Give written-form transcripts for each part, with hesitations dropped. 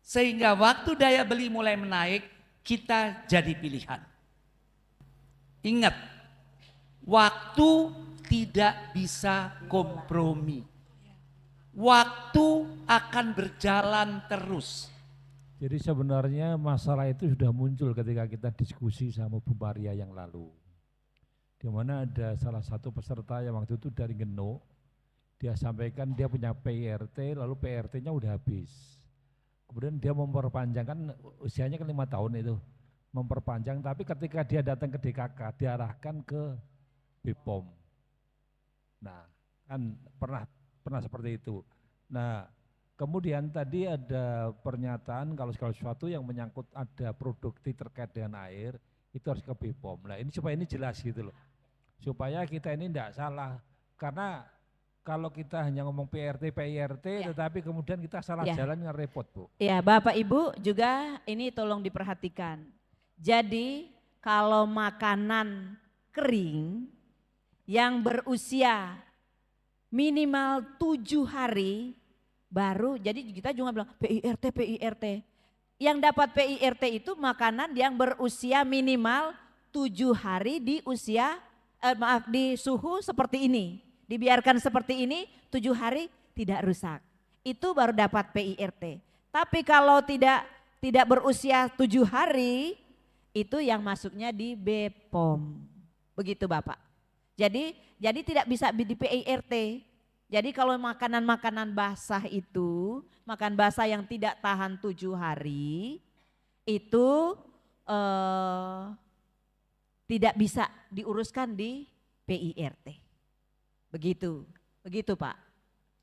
Sehingga waktu daya beli mulai menaik, kita jadi pilihan. Ingat, waktu tidak bisa kompromi. Waktu akan berjalan terus. Jadi sebenarnya masalah itu sudah muncul ketika kita diskusi sama Bu Maria yang lalu. Di mana ada salah satu peserta yang waktu itu dari Ngeno, dia sampaikan dia punya PIRT, lalu PIRT-nya udah habis. Kemudian dia memperpanjangkan, usianya kan 5 tahun itu, memperpanjang, tapi ketika dia datang ke DKK, diarahkan ke BPOM. Nah, kan pernah seperti itu. Nah, kemudian tadi ada pernyataan kalau segala sesuatu yang menyangkut ada produktif terkait dengan air, itu harus ke BPOM. Nah, ini supaya ini jelas gitu loh. Supaya kita ini tidak salah, karena kalau kita hanya ngomong PIRT, Ya. tetapi kemudian kita salah Ya. jalan yang repot, Bu. Ya, Bapak Ibu juga ini tolong diperhatikan. Jadi kalau makanan kering yang berusia minimal 7 hari baru, jadi kita juga bilang PIRT. Yang dapat PIRT itu makanan yang berusia minimal 7 hari di usia, di suhu seperti ini. Dibiarkan seperti ini 7 hari tidak rusak. Itu baru dapat PIRT. Tapi kalau tidak berusia 7 hari, itu yang masuknya di BPOM. Begitu Bapak. Jadi tidak bisa di PIRT. Jadi kalau makanan-makanan basah itu, makan basah yang tidak tahan 7 hari, itu tidak bisa diuruskan di PIRT. Begitu Pak.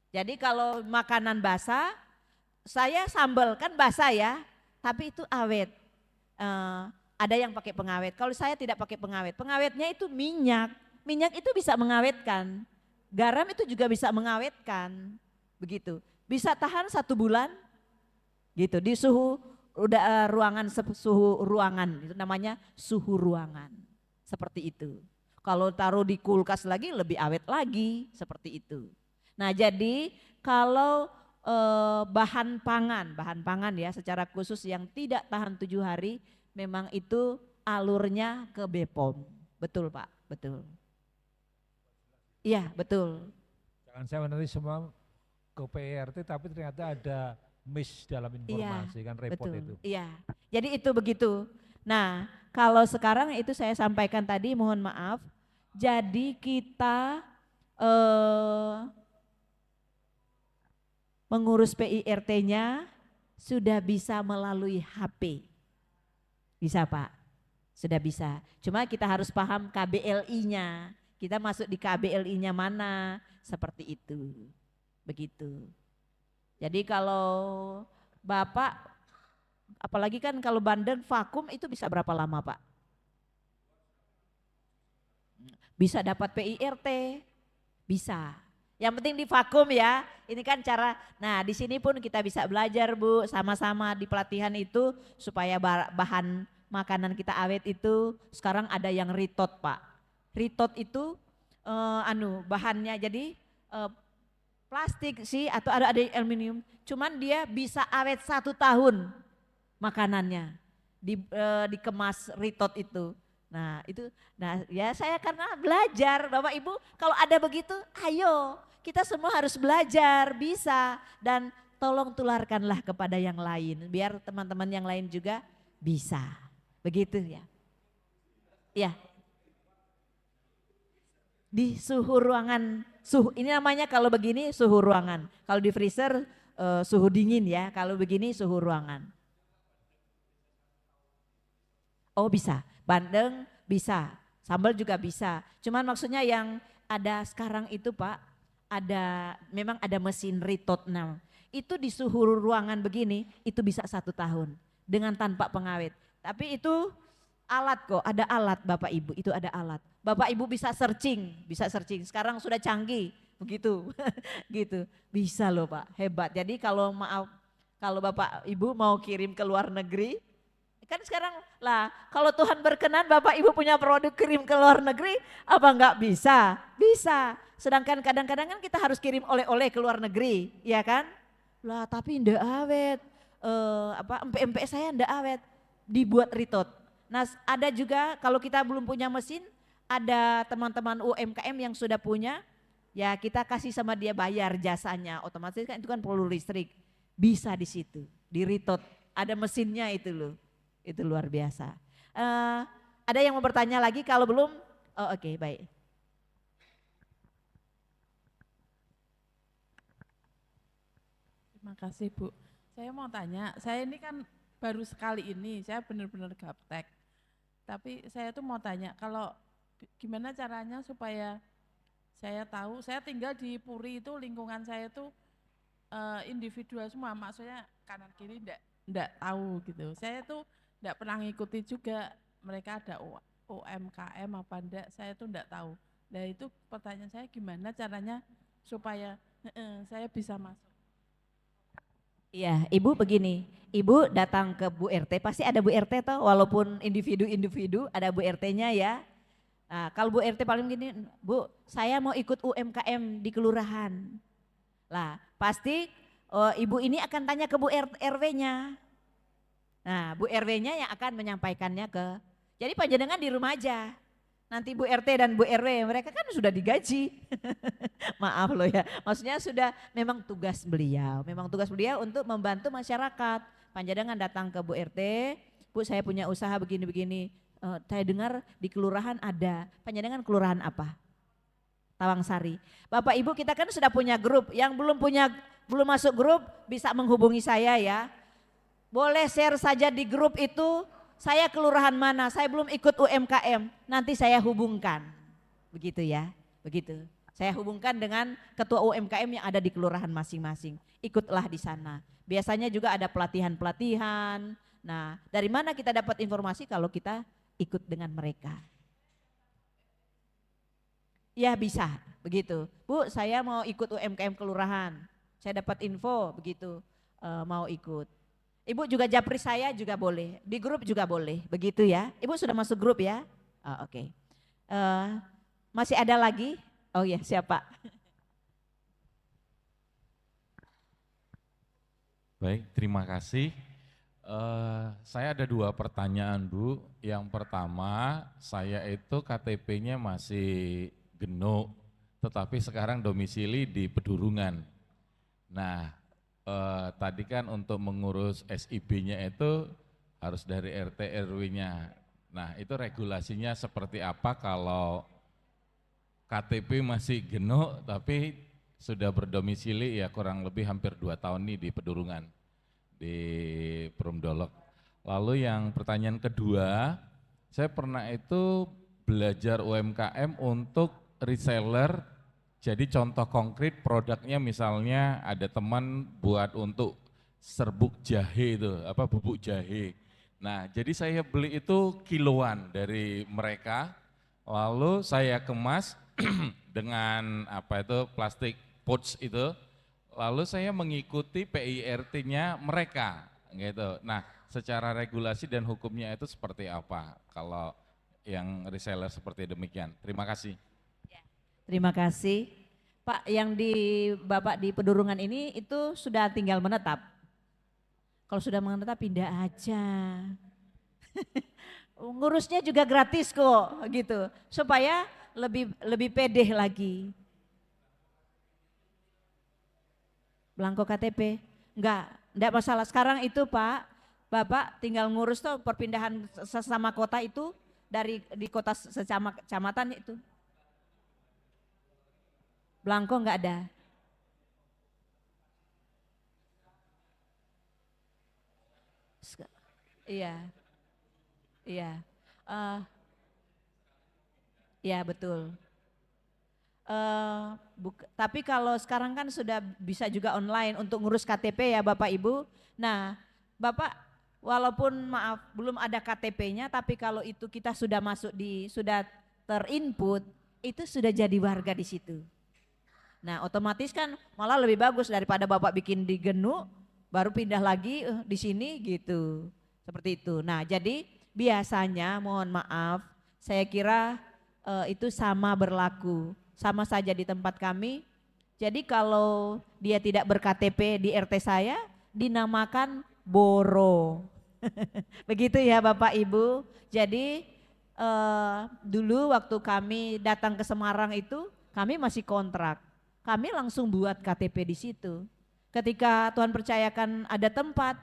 Jadi kalau makanan basah, saya sambal kan basah ya, tapi itu awet. Ada yang pakai pengawet. Kalau saya tidak pakai pengawet, pengawetnya itu minyak. Minyak itu bisa mengawetkan. Garam itu juga bisa mengawetkan. Begitu. Bisa tahan 1 bulan. Gitu di suhu ruangan, suhu ruangan itu namanya suhu ruangan. Seperti itu. Kalau taruh di kulkas lagi lebih awet lagi, seperti itu. Nah jadi kalau bahan pangan ya secara khusus yang tidak tahan 7 hari, memang itu alurnya ke BPOM. Betul Pak, betul. Iya betul. Jangan saya nanti semua ke PIRT tapi ternyata ada miss dalam informasi, kan repot betul. itu. Iya, jadi itu begitu. Nah kalau sekarang itu saya sampaikan tadi, mohon maaf. Jadi kita mengurus PIRT-nya sudah bisa melalui HP. Bisa Pak, sudah bisa. Cuma kita harus paham KBLI-nya. Kita masuk di KBLI-nya mana, seperti itu. Begitu. Jadi kalau Bapak, apalagi kan kalau bandeng vakum itu bisa berapa lama Pak? Bisa dapat PIRT, bisa. Yang penting di vakum ya. Ini kan cara. Nah, di sini pun kita bisa belajar Bu, sama-sama di pelatihan itu supaya bahan makanan kita awet itu. Sekarang ada yang ritot Pak. Ritot itu bahannya jadi plastik sih atau ada aluminium. Cuman dia bisa awet 1 tahun makanannya dikemas ritot itu. Nah itu, ya saya karena belajar Bapak Ibu, kalau ada begitu ayo kita semua harus belajar, bisa, dan tolong tularkanlah kepada yang lain biar teman-teman yang lain juga bisa, begitu ya. Ya, di suhu ruangan, ini namanya kalau begini suhu ruangan, kalau di freezer suhu dingin ya, kalau begini suhu ruangan. Oh bisa, bandeng bisa, sambal juga bisa. Cuman maksudnya yang ada sekarang itu Pak, memang ada mesin ritot. Nah, itu di suhu ruangan begini, itu bisa 1 tahun dengan tanpa pengawet. Tapi itu alat kok, ada alat Bapak Ibu, itu ada alat. Bapak Ibu bisa searching. Sekarang sudah canggih, begitu, gitu. Bisa loh Pak, hebat. Jadi kalau Bapak Ibu mau kirim ke luar negeri, kan sekarang lah kalau Tuhan berkenan Bapak Ibu punya produk kirim ke luar negeri, apa enggak bisa? Bisa. Sedangkan kadang-kadang kan kita harus kirim oleh-oleh ke luar negeri, ya kan? Lah tapi ndak awet. empek-empek saya ndak awet, dibuat ritot. Nah ada juga kalau kita belum punya mesin, ada teman-teman UMKM yang sudah punya, ya kita kasih sama dia bayar jasanya, otomatis kan itu kan perlu listrik, bisa di situ, di ritot, ada mesinnya itu loh, itu luar biasa. Ada yang mau bertanya lagi kalau belum? Oh oke, baik. Terima kasih Bu. Saya mau tanya, saya ini kan baru sekali ini, saya benar-benar gaptek. Tapi saya tuh mau tanya, kalau gimana caranya supaya saya tahu, saya tinggal di Puri itu lingkungan saya tuh individual semua, maksudnya kanan kiri enggak tahu gitu. Saya tuh enggak pernah ngikuti juga, mereka ada UMKM apa enggak, saya tuh enggak tahu. Nah itu pertanyaan saya gimana caranya supaya saya bisa masuk. Iya, Ibu begini, Ibu datang ke Bu RT, pasti ada Bu RT toh, walaupun individu-individu ada Bu RT-nya ya. Nah, kalau Bu RT paling gini, Bu, saya mau ikut UMKM di kelurahan. Lah, pasti Ibu ini akan tanya ke Bu RW-nya. Nah, Bu RW-nya yang akan menyampaikannya ke, jadi panjenengan di rumah aja. Nanti Bu RT dan Bu RW mereka kan sudah digaji. Maaf loh ya, maksudnya sudah memang tugas beliau untuk membantu masyarakat. Panjenengan datang ke Bu RT, Bu saya punya usaha begini-begini, saya dengar di kelurahan ada, panjenengan kelurahan apa? Tawangsari. Bapak Ibu kita kan sudah punya grup, yang belum masuk grup bisa menghubungi saya ya. Boleh share saja di grup itu, saya kelurahan mana, saya belum ikut UMKM, nanti saya hubungkan. Begitu ya, begitu. Saya hubungkan dengan ketua UMKM yang ada di kelurahan masing-masing. Ikutlah di sana. Biasanya juga ada pelatihan-pelatihan. Nah, dari mana kita dapat informasi kalau kita ikut dengan mereka? Ya bisa, begitu. Bu, saya mau ikut UMKM kelurahan. Saya dapat info begitu, mau ikut. Ibu juga japri saya juga boleh, di grup juga boleh, begitu ya. Ibu sudah masuk grup ya? Oh, oke. Masih ada lagi? Oh ya, siapa? Baik, terima kasih. Saya ada 2 pertanyaan Bu. Yang pertama, saya itu KTP-nya masih Genuk, tetapi sekarang domisili di Pedurungan. Nah, tadi kan untuk mengurus SIB-nya itu harus dari RT RW-nya. Nah, itu regulasinya seperti apa kalau KTP masih Genuk tapi sudah berdomisili ya kurang lebih hampir 2 tahun nih di Pedurungan, di Perumdolok. Lalu yang pertanyaan kedua, saya pernah itu belajar UMKM untuk reseller. Jadi contoh konkret produknya misalnya ada teman buat untuk serbuk jahe itu, bubuk jahe. Nah jadi saya beli itu kiloan dari mereka, lalu saya kemas dengan plastik pouch itu, lalu saya mengikuti PIRT-nya mereka gitu. Nah secara regulasi dan hukumnya itu seperti apa kalau yang reseller seperti demikian? Terima kasih. Terima kasih. Pak, yang di Bapak di Pedurungan ini itu sudah tinggal menetap. Kalau sudah menetap pindah aja. Ngurusnya juga gratis kok gitu. Supaya lebih pede lagi. Belangko KTP? Enggak masalah. Sekarang itu Pak, Bapak tinggal ngurus tuh perpindahan sesama kota itu di kota kecamatan itu. Belangko enggak ada. Iya. Iya. Iya betul. Tapi kalau sekarang kan sudah bisa juga online untuk ngurus KTP ya Bapak Ibu. Nah, Bapak walaupun maaf belum ada KTP-nya, tapi kalau itu kita sudah sudah terinput, itu sudah jadi warga di situ. Nah, otomatis kan malah lebih bagus daripada Bapak bikin di Genuk, baru pindah lagi di sini gitu. Seperti itu. Nah, jadi biasanya mohon maaf, saya kira itu sama berlaku. Sama saja di tempat kami. Jadi kalau dia tidak ber-KTP di RT saya, dinamakan boro. Begitu ya Bapak Ibu. Jadi dulu waktu kami datang ke Semarang itu kami masih kontrak. Kami langsung buat KTP di situ. Ketika Tuhan percayakan ada tempat,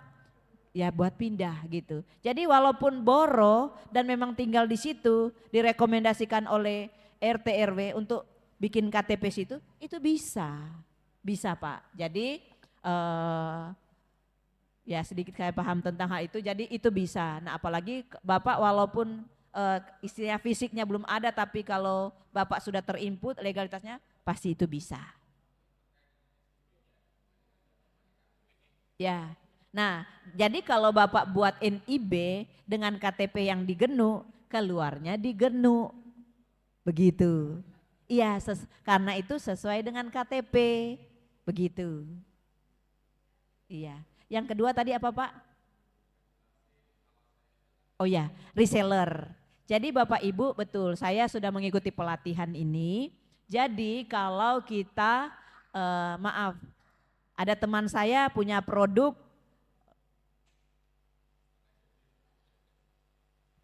ya buat pindah gitu. Jadi walaupun boro dan memang tinggal di situ, direkomendasikan oleh RT RW untuk bikin KTP situ, itu bisa. Bisa Pak. Jadi ya sedikit saya paham tentang hal itu, jadi itu bisa. Nah apalagi Bapak walaupun istilah fisiknya belum ada, tapi kalau Bapak sudah terinput legalitasnya pasti itu bisa. Ya, nah jadi kalau Bapak buat NIB dengan KTP yang di Genu, keluarnya di Genu, begitu. Iya, karena itu sesuai dengan KTP, begitu. Iya, yang kedua tadi apa Pak? Oh ya, reseller. Jadi Bapak Ibu betul, saya sudah mengikuti pelatihan ini. Jadi kalau kita, maaf, ada teman saya punya produk,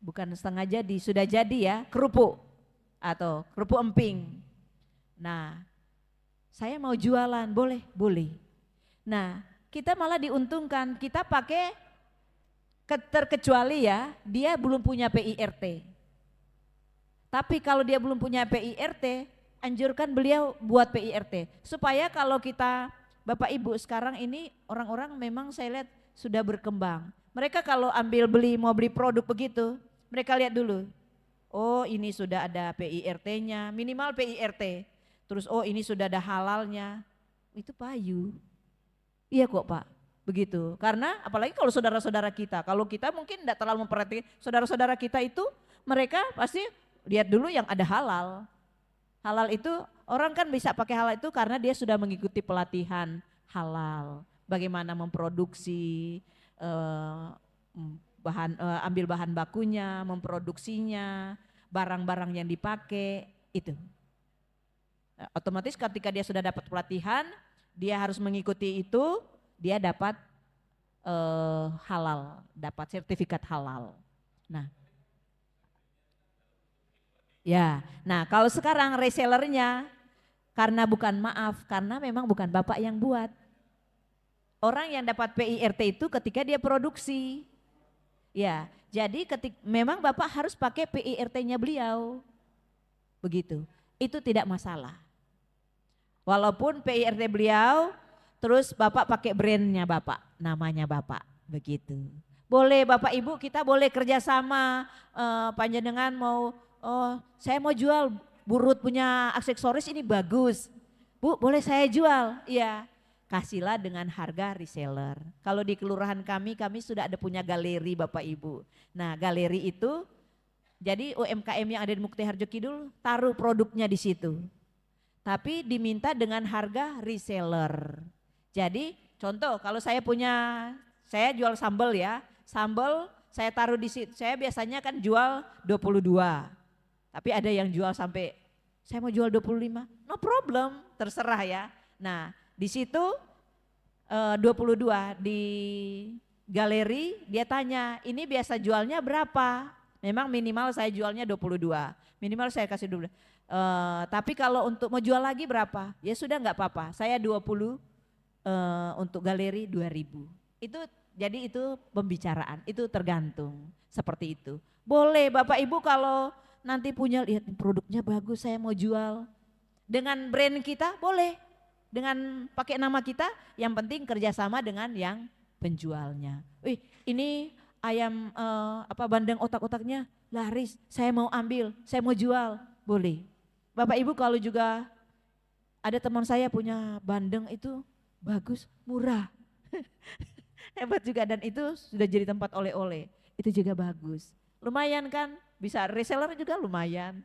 bukan setengah jadi, sudah jadi ya, kerupuk atau kerupuk emping. Nah, saya mau jualan, boleh? Boleh. Nah, kita malah diuntungkan, kita pakai terkecuali ya, dia belum punya PIRT. Tapi kalau dia belum punya PIRT, anjurkan beliau buat PIRT. Supaya kalau kita, Bapak Ibu sekarang ini orang-orang memang saya lihat sudah berkembang. Mereka kalau mau beli produk begitu, mereka lihat dulu. Oh ini sudah ada PIRT-nya, minimal PIRT. Terus oh ini sudah ada halalnya, itu payu. Iya kok Pak, begitu. Karena apalagi kalau saudara-saudara kita, kalau kita mungkin tidak terlalu memperhatikan, saudara-saudara kita itu mereka pasti lihat dulu yang ada halal. Halal itu orang kan bisa pakai halal itu karena dia sudah mengikuti pelatihan halal. Bagaimana memproduksi, ambil bahan bakunya, memproduksinya, barang-barang yang dipakai itu. Otomatis ketika dia sudah dapat pelatihan, dia harus mengikuti itu, dia dapat halal, dapat sertifikat halal. Nah, ya, nah kalau sekarang resellernya karena karena memang bukan Bapak yang buat. Orang yang dapat PIRT itu ketika dia produksi. Ya, jadi memang Bapak harus pakai PIRT-nya beliau. Begitu. Itu tidak masalah. Walaupun PIRT beliau, terus Bapak pakai brandnya Bapak, namanya Bapak, begitu. Boleh Bapak Ibu, kita boleh kerjasama, panjenengan mau, oh saya mau jual Burut punya aksesoris ini bagus. Bu boleh saya jual? Iya, kasihlah dengan harga reseller. Kalau di kelurahan kami sudah ada punya galeri Bapak Ibu. Nah galeri itu, jadi UMKM yang ada di Mukti Harjo Kidul taruh produknya di situ. Tapi diminta dengan harga reseller. Jadi contoh kalau saya jual sambal ya, sambal saya taruh di situ, saya biasanya kan jual 22. Tapi ada yang jual sampai, saya mau jual 25, no problem, terserah ya. Nah di situ 22 di galeri dia tanya, ini biasa jualnya berapa? Memang minimal saya jualnya 22, minimal saya kasih 12. Tapi kalau untuk mau jual lagi berapa? Ya sudah nggak apa-apa. Saya 20 untuk galeri 2000. Jadi itu pembicaraan, itu tergantung seperti itu. Boleh Bapak Ibu kalau nanti punya lihat produknya bagus, saya mau jual dengan brand kita boleh, dengan pakai nama kita. Yang penting kerjasama dengan yang penjualnya. Ini ayam bandeng otak-otaknya laris, saya mau ambil, saya mau jual, boleh. Bapak Ibu kalau juga ada teman saya punya bandeng itu bagus, murah. Hebat juga dan itu sudah jadi tempat oleh-oleh. Itu juga bagus. Lumayan kan? Bisa reseller juga lumayan.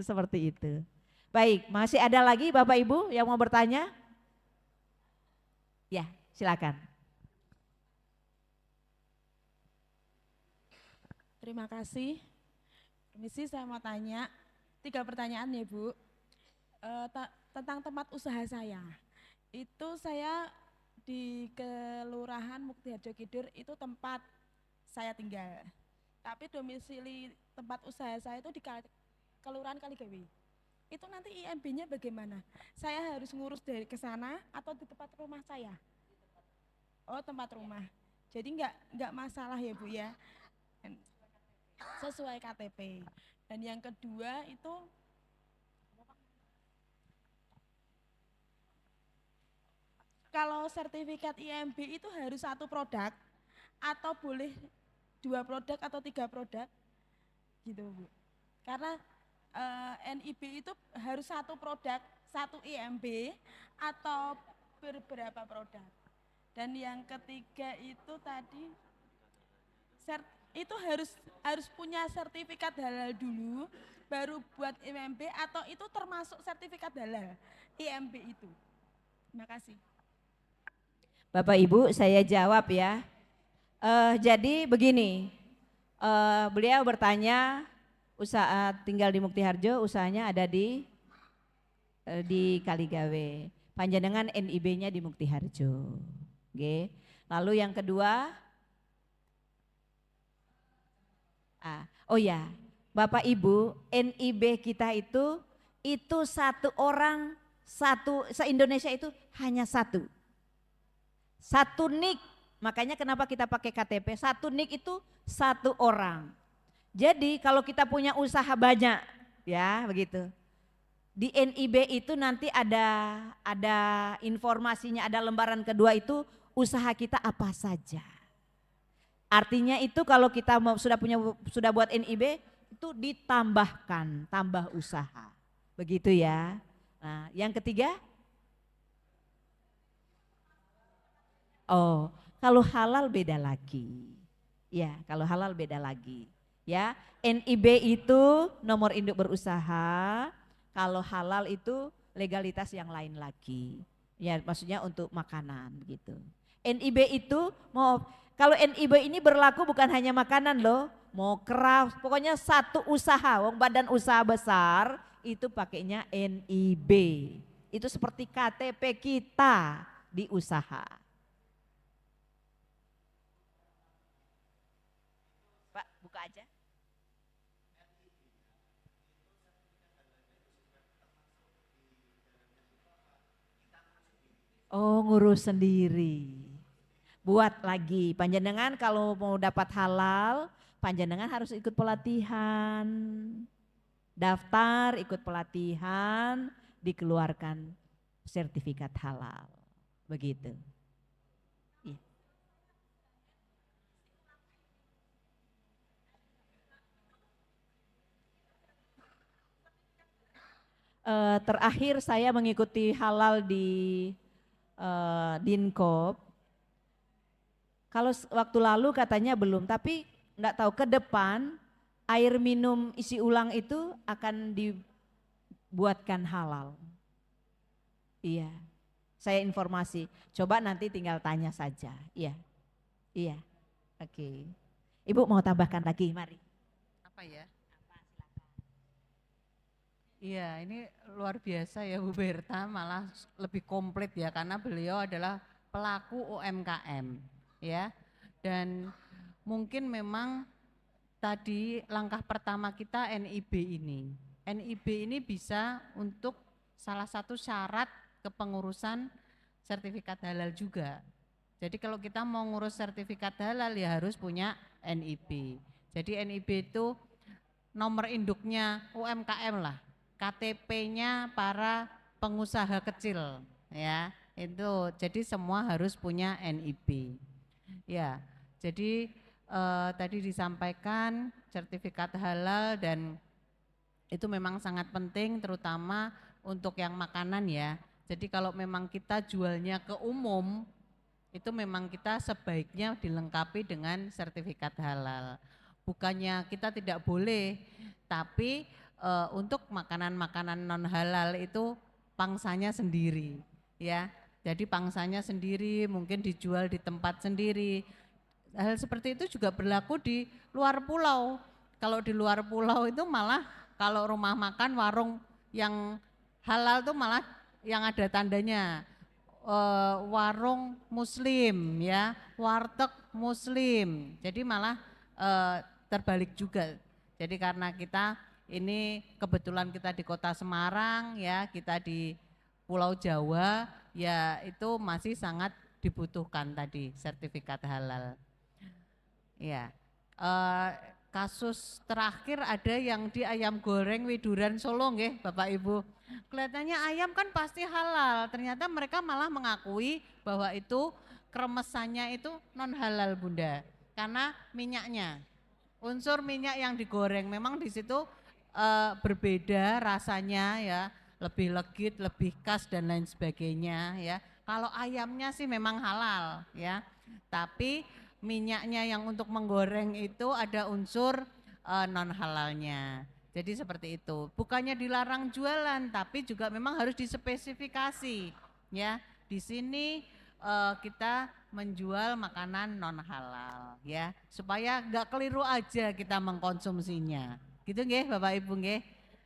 Seperti itu. Baik, masih ada lagi Bapak Ibu yang mau bertanya? Ya, silakan. Terima kasih. Permisi saya mau tanya. 3 pertanyaan ya Bu, tentang tempat usaha saya. Itu saya di Kelurahan Muktiharjo Kidul itu tempat saya tinggal. Tapi domisili tempat usaha saya itu di Kelurahan Kaligawe. Itu nanti IMB-nya bagaimana? Saya harus ngurus dari ke sana atau di tempat rumah saya? Oh, tempat rumah. Jadi enggak masalah ya Bu ya. Sesuai KTP. Dan yang kedua itu kalau sertifikat IMB itu harus satu produk atau boleh 2 produk atau 3 produk gitu Bu. Karena NIB itu harus satu produk, satu IMB atau beberapa produk. Dan yang ketiga itu tadi itu harus punya sertifikat halal dulu baru buat IMB atau itu termasuk sertifikat halal IMB itu. Terima kasih. Bapak Ibu saya jawab ya. Jadi begini, beliau bertanya usaha tinggal di Muktiharjo, usahanya ada di Kaligawe. Panjenengan NIB-nya di Muktiharjo. Oke. Lalu yang kedua, oh ya, Bapak Ibu, NIB kita itu satu orang, se-Indonesia itu hanya satu. Satu NIK, makanya kenapa kita pakai KTP, satu NIK itu satu orang. Jadi kalau kita punya usaha banyak, ya begitu. Di NIB itu nanti ada informasinya, ada lembaran kedua itu usaha kita apa saja. Artinya itu kalau kita sudah buat NIB itu ditambahkan, tambah usaha. Begitu ya. Nah, yang ketiga, oh, kalau halal beda lagi. Ya, kalau halal beda lagi. Ya, NIB itu nomor induk berusaha, kalau halal itu legalitas yang lain lagi. Ya, maksudnya untuk makanan gitu. NIB itu kalau NIB ini berlaku bukan hanya makanan loh, mau craft, pokoknya satu usaha, badan usaha besar itu pakainya NIB. Itu seperti KTP kita di usaha. Pak, buka aja. Oh, ngurus sendiri. Buat lagi, panjenengan kalau mau dapat halal, panjenengan harus ikut pelatihan. Daftar, ikut pelatihan, dikeluarkan sertifikat halal. Begitu. Iya. Terakhir saya mengikuti halal di Dinkop. Kalau waktu lalu katanya belum, tapi enggak tahu ke depan air minum isi ulang itu akan dibuatkan halal. Iya, saya informasi. Coba nanti tinggal tanya saja. Iya, iya, oke. Ibu mau tambahkan lagi, mari. Apa ya? Iya, ini luar biasa ya Bu Berta, malah lebih komplit ya karena beliau adalah pelaku UMKM ya. Dan mungkin memang tadi langkah pertama kita NIB ini. NIB ini bisa untuk salah satu syarat kepengurusan sertifikat halal juga. Jadi kalau kita mau ngurus sertifikat halal ya harus punya NIB. Jadi NIB itu nomor induknya UMKM lah. KTP-nya para pengusaha kecil ya itu, jadi semua harus punya NIB ya. Jadi tadi disampaikan sertifikat halal dan itu memang sangat penting terutama untuk yang makanan ya. Jadi kalau memang kita jualnya ke umum itu memang kita sebaiknya dilengkapi dengan sertifikat halal. Bukannya kita tidak boleh, tapi untuk makanan-makanan non halal itu pangsanya sendiri ya. Jadi pangsanya sendiri, mungkin dijual di tempat sendiri. Hal seperti itu juga berlaku di luar pulau. Kalau di luar pulau itu malah kalau rumah makan warung yang halal itu malah yang ada tandanya warung muslim ya, warteg muslim. Jadi malah terbalik juga. Jadi karena kita ini kebetulan kita di Kota Semarang ya, kita di Pulau Jawa ya, itu masih sangat dibutuhkan tadi sertifikat halal. Ya, kasus terakhir ada yang di ayam goreng Widuran Solo nggih Bapak Ibu. Kelihatannya ayam kan pasti halal, ternyata mereka malah mengakui bahwa itu kremesannya itu non halal Bunda. Karena minyaknya, unsur minyak yang digoreng memang di situ berbeda rasanya ya, lebih legit, lebih khas dan lain sebagainya ya. Kalau ayamnya sih memang halal ya, tapi minyaknya yang untuk menggoreng itu ada unsur non halalnya. Jadi seperti itu. Bukannya dilarang jualan, tapi juga memang harus dispesifikasi ya. Di sini kita menjual makanan non halal ya, supaya nggak keliru aja kita mengkonsumsinya. Gitu nggih Bapak Ibu nggih?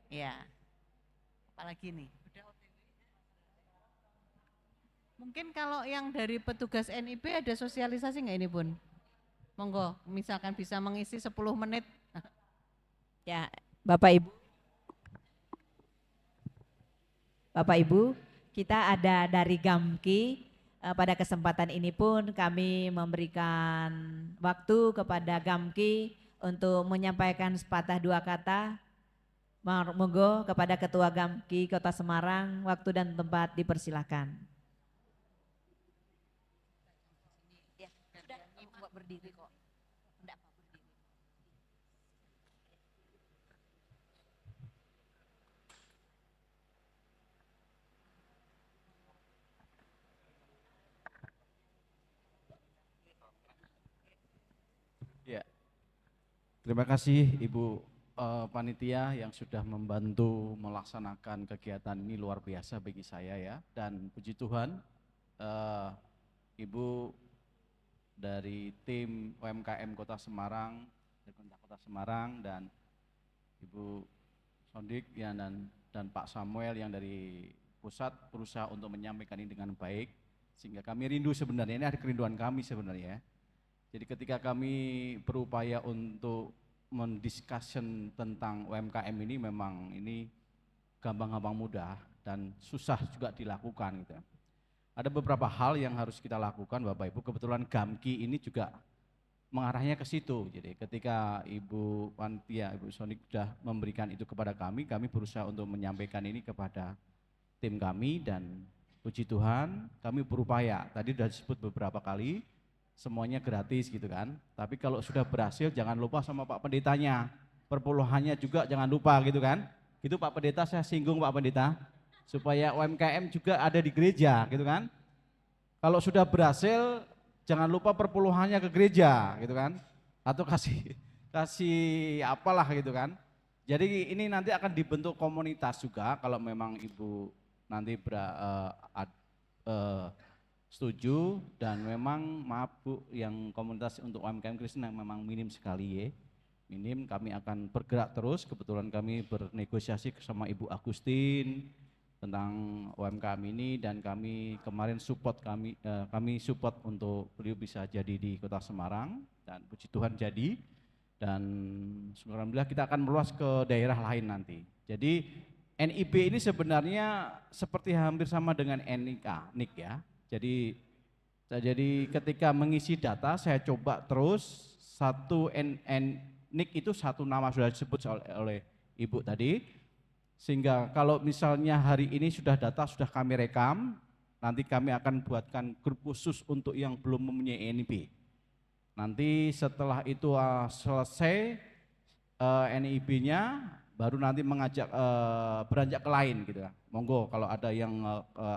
Ya. Apalagi nih? Mungkin kalau yang dari petugas NIB ada sosialisasi nggak ini Bun? Monggo, misalkan bisa mengisi 10 menit. Ya, Bapak Ibu, kita ada dari Gamki. Pada kesempatan ini pun kami memberikan waktu kepada Gamki untuk menyampaikan sepatah dua kata. Monggo kepada Ketua Gamki Kota Semarang, waktu dan tempat dipersilahkan. Berdiri kok. Ya, terima kasih Ibu panitia yang sudah membantu melaksanakan kegiatan ini, luar biasa bagi saya ya. Dan puji Tuhan, Ibu dari tim UMKM Kota Semarang, dan Ibu Sondik ya, dan Pak Samuel yang dari pusat berusaha untuk menyampaikan ini dengan baik, sehingga kami rindu sebenarnya, ini ada kerinduan kami sebenarnya. Jadi ketika kami berupaya untuk mendiscussion tentang UMKM ini, memang ini gampang-gampang mudah dan susah juga dilakukan gitu. Ada beberapa hal yang harus kita lakukan Bapak Ibu, kebetulan Gamki ini juga mengarahnya ke situ. Jadi ketika Ibu Panitia, Ibu Sonik sudah memberikan itu kepada kami berusaha untuk menyampaikan ini kepada tim kami, dan puji Tuhan kami berupaya, tadi sudah disebut beberapa kali, semuanya gratis gitu kan. Tapi kalau sudah berhasil jangan lupa sama Pak Pendetanya, perpuluhannya juga jangan lupa gitu kan. Gitu Pak Pendeta, saya singgung Pak Pendeta, supaya UMKM juga ada di gereja gitu kan. Kalau sudah berhasil jangan lupa perpuluhannya ke gereja gitu kan, atau kasih apalah gitu kan. Jadi ini nanti akan dibentuk komunitas juga kalau memang Ibu nanti setuju. Dan memang maaf Bu, yang komunitas untuk UMKM Kristen yang memang minim sekali ya, minim. Kami akan bergerak terus, kebetulan kami bernegosiasi sama Ibu Agustin tentang UMKM ini, dan kami kemarin support, kami support untuk beliau bisa jadi di Kota Semarang, dan puji Tuhan jadi, dan alhamdulillah kita akan meluas ke daerah lain nanti. Jadi NIB ini sebenarnya seperti hampir sama dengan NIK ya. Jadi ketika mengisi data saya coba terus satu NIK itu satu nama sudah disebut oleh Ibu tadi. Sehingga kalau misalnya hari ini sudah data sudah kami rekam, nanti kami akan buatkan grup khusus untuk yang belum mempunyai NIB. Nanti setelah itu selesai NIB-nya, baru nanti mengajak beranjak ke lain gitu ya. Monggo kalau ada yang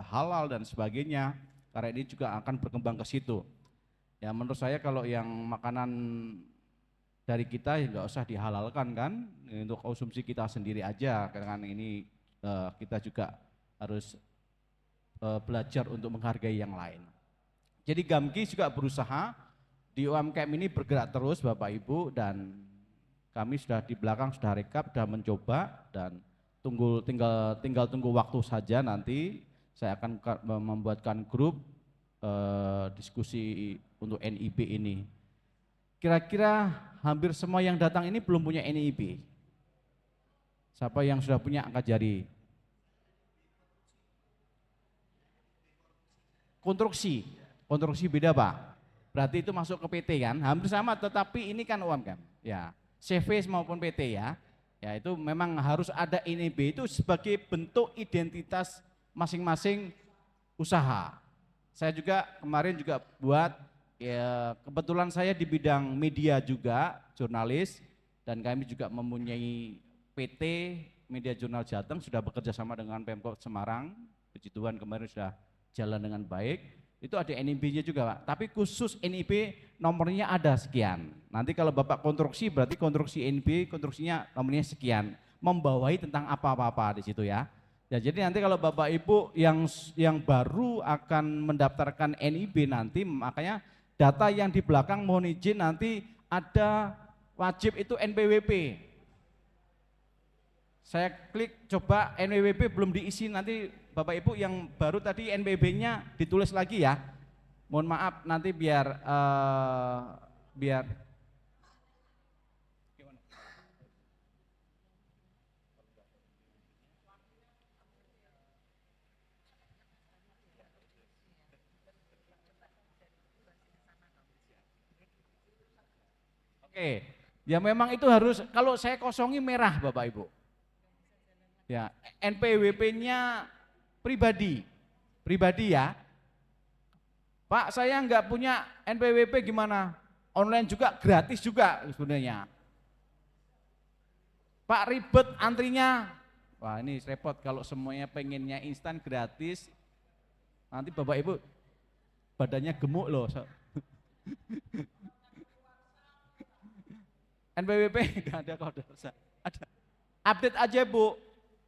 halal dan sebagainya, karena ini juga akan berkembang ke situ. Ya menurut saya kalau yang makanan dari kita ya nggak usah dihalalkan kan, untuk konsumsi kita sendiri aja, karena ini kita juga harus belajar untuk menghargai yang lain. Jadi Gamki juga berusaha di UMKM ini bergerak terus Bapak Ibu, dan kami sudah di belakang sudah rekap, sudah mencoba, dan tinggal tunggu waktu saja nanti Saya akan membuatkan grup diskusi untuk NIB ini. Kira-kira hampir semua yang datang ini belum punya NIB. Siapa yang sudah punya angkat jari? Konstruksi beda Pak. Berarti itu masuk ke PT kan? Hampir sama, tetapi ini kan UMKM. Ya, CV maupun PT ya. Ya itu memang harus ada NIB itu sebagai bentuk identitas masing-masing usaha. Saya juga kemarin juga buat, ya kebetulan saya di bidang media juga, jurnalis, dan kami juga mempunyai PT Media Jurnal Jateng, sudah bekerja sama dengan Pemkot Semarang. Puji Tuhan kemarin sudah jalan dengan baik. Itu ada NIB-nya juga Pak, tapi khusus NIB nomornya ada sekian. Nanti kalau Bapak konstruksi berarti konstruksi NIB, konstruksinya nomornya sekian. Membawahi tentang apa-apa di situ ya. Ya, jadi nanti kalau Bapak Ibu yang baru akan mendaftarkan NIB nanti, makanya data yang di belakang mohon izin nanti ada wajib itu NPWP. Saya klik coba NPWP belum diisi, nanti Bapak Ibu yang baru tadi NPWP-nya ditulis lagi ya. Mohon maaf nanti biar Oke, ya memang itu harus, kalau saya kosongi merah Bapak Ibu. Ya, NPWP-nya pribadi ya. Pak saya nggak punya NPWP gimana? Online juga gratis juga sebenarnya. Pak ribet antrinya, wah ini repot kalau semuanya pengennya instan gratis. Nanti Bapak Ibu badannya gemuk loh. NPWP nggak ada kode, ada. Update aja Bu.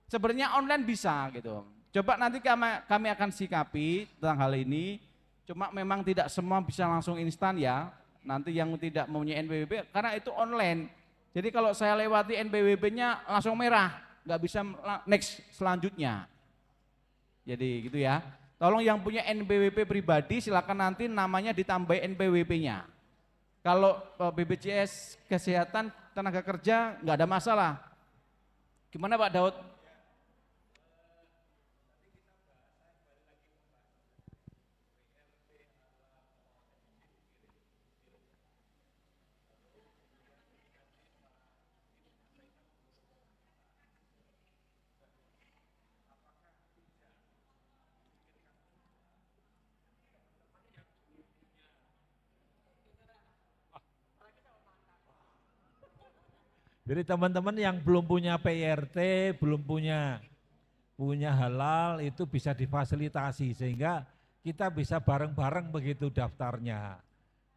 Sebenarnya online bisa gitu. Coba nanti kami akan sikapi tentang hal ini. Cuma memang tidak semua bisa langsung instan ya. Nanti yang tidak mempunyai NPWP karena itu online. Jadi kalau saya lewati NPWP-nya langsung merah, nggak bisa next selanjutnya. Jadi gitu ya. Tolong yang punya NPWP pribadi silakan nanti namanya ditambah NPWP-nya. Kalau BPJS Kesehatan Tenaga Kerja nggak ada masalah. Gimana Pak Daud? Jadi teman-teman yang belum punya PRT, belum punya halal itu bisa difasilitasi sehingga kita bisa bareng-bareng begitu daftarnya.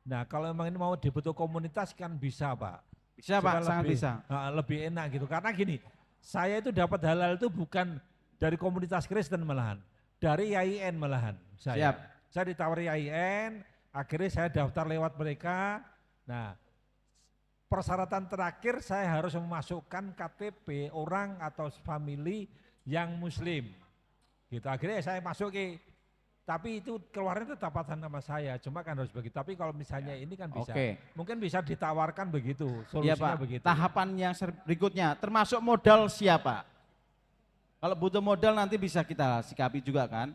Nah kalau memang ini mau dibentuk komunitas kan bisa Pak. Bisa Pak, sangat bisa. Lebih enak gitu karena gini, saya itu dapat halal itu bukan dari komunitas Kristen malahan, dari YIN malahan. Saya ditawari YIN, akhirnya saya daftar lewat mereka. Nah persyaratan terakhir saya harus memasukkan KTP orang atau family yang muslim. Gitu akhirnya saya masuki. Tapi itu keluarnya tetap atas nama saya, cuma kan harus begitu. Tapi kalau misalnya ini kan bisa, mungkin bisa ditawarkan begitu, solusinya Pak, begitu. Tahapan yang berikutnya, termasuk modal siapa? Kalau butuh modal nanti bisa kita sikapi juga kan?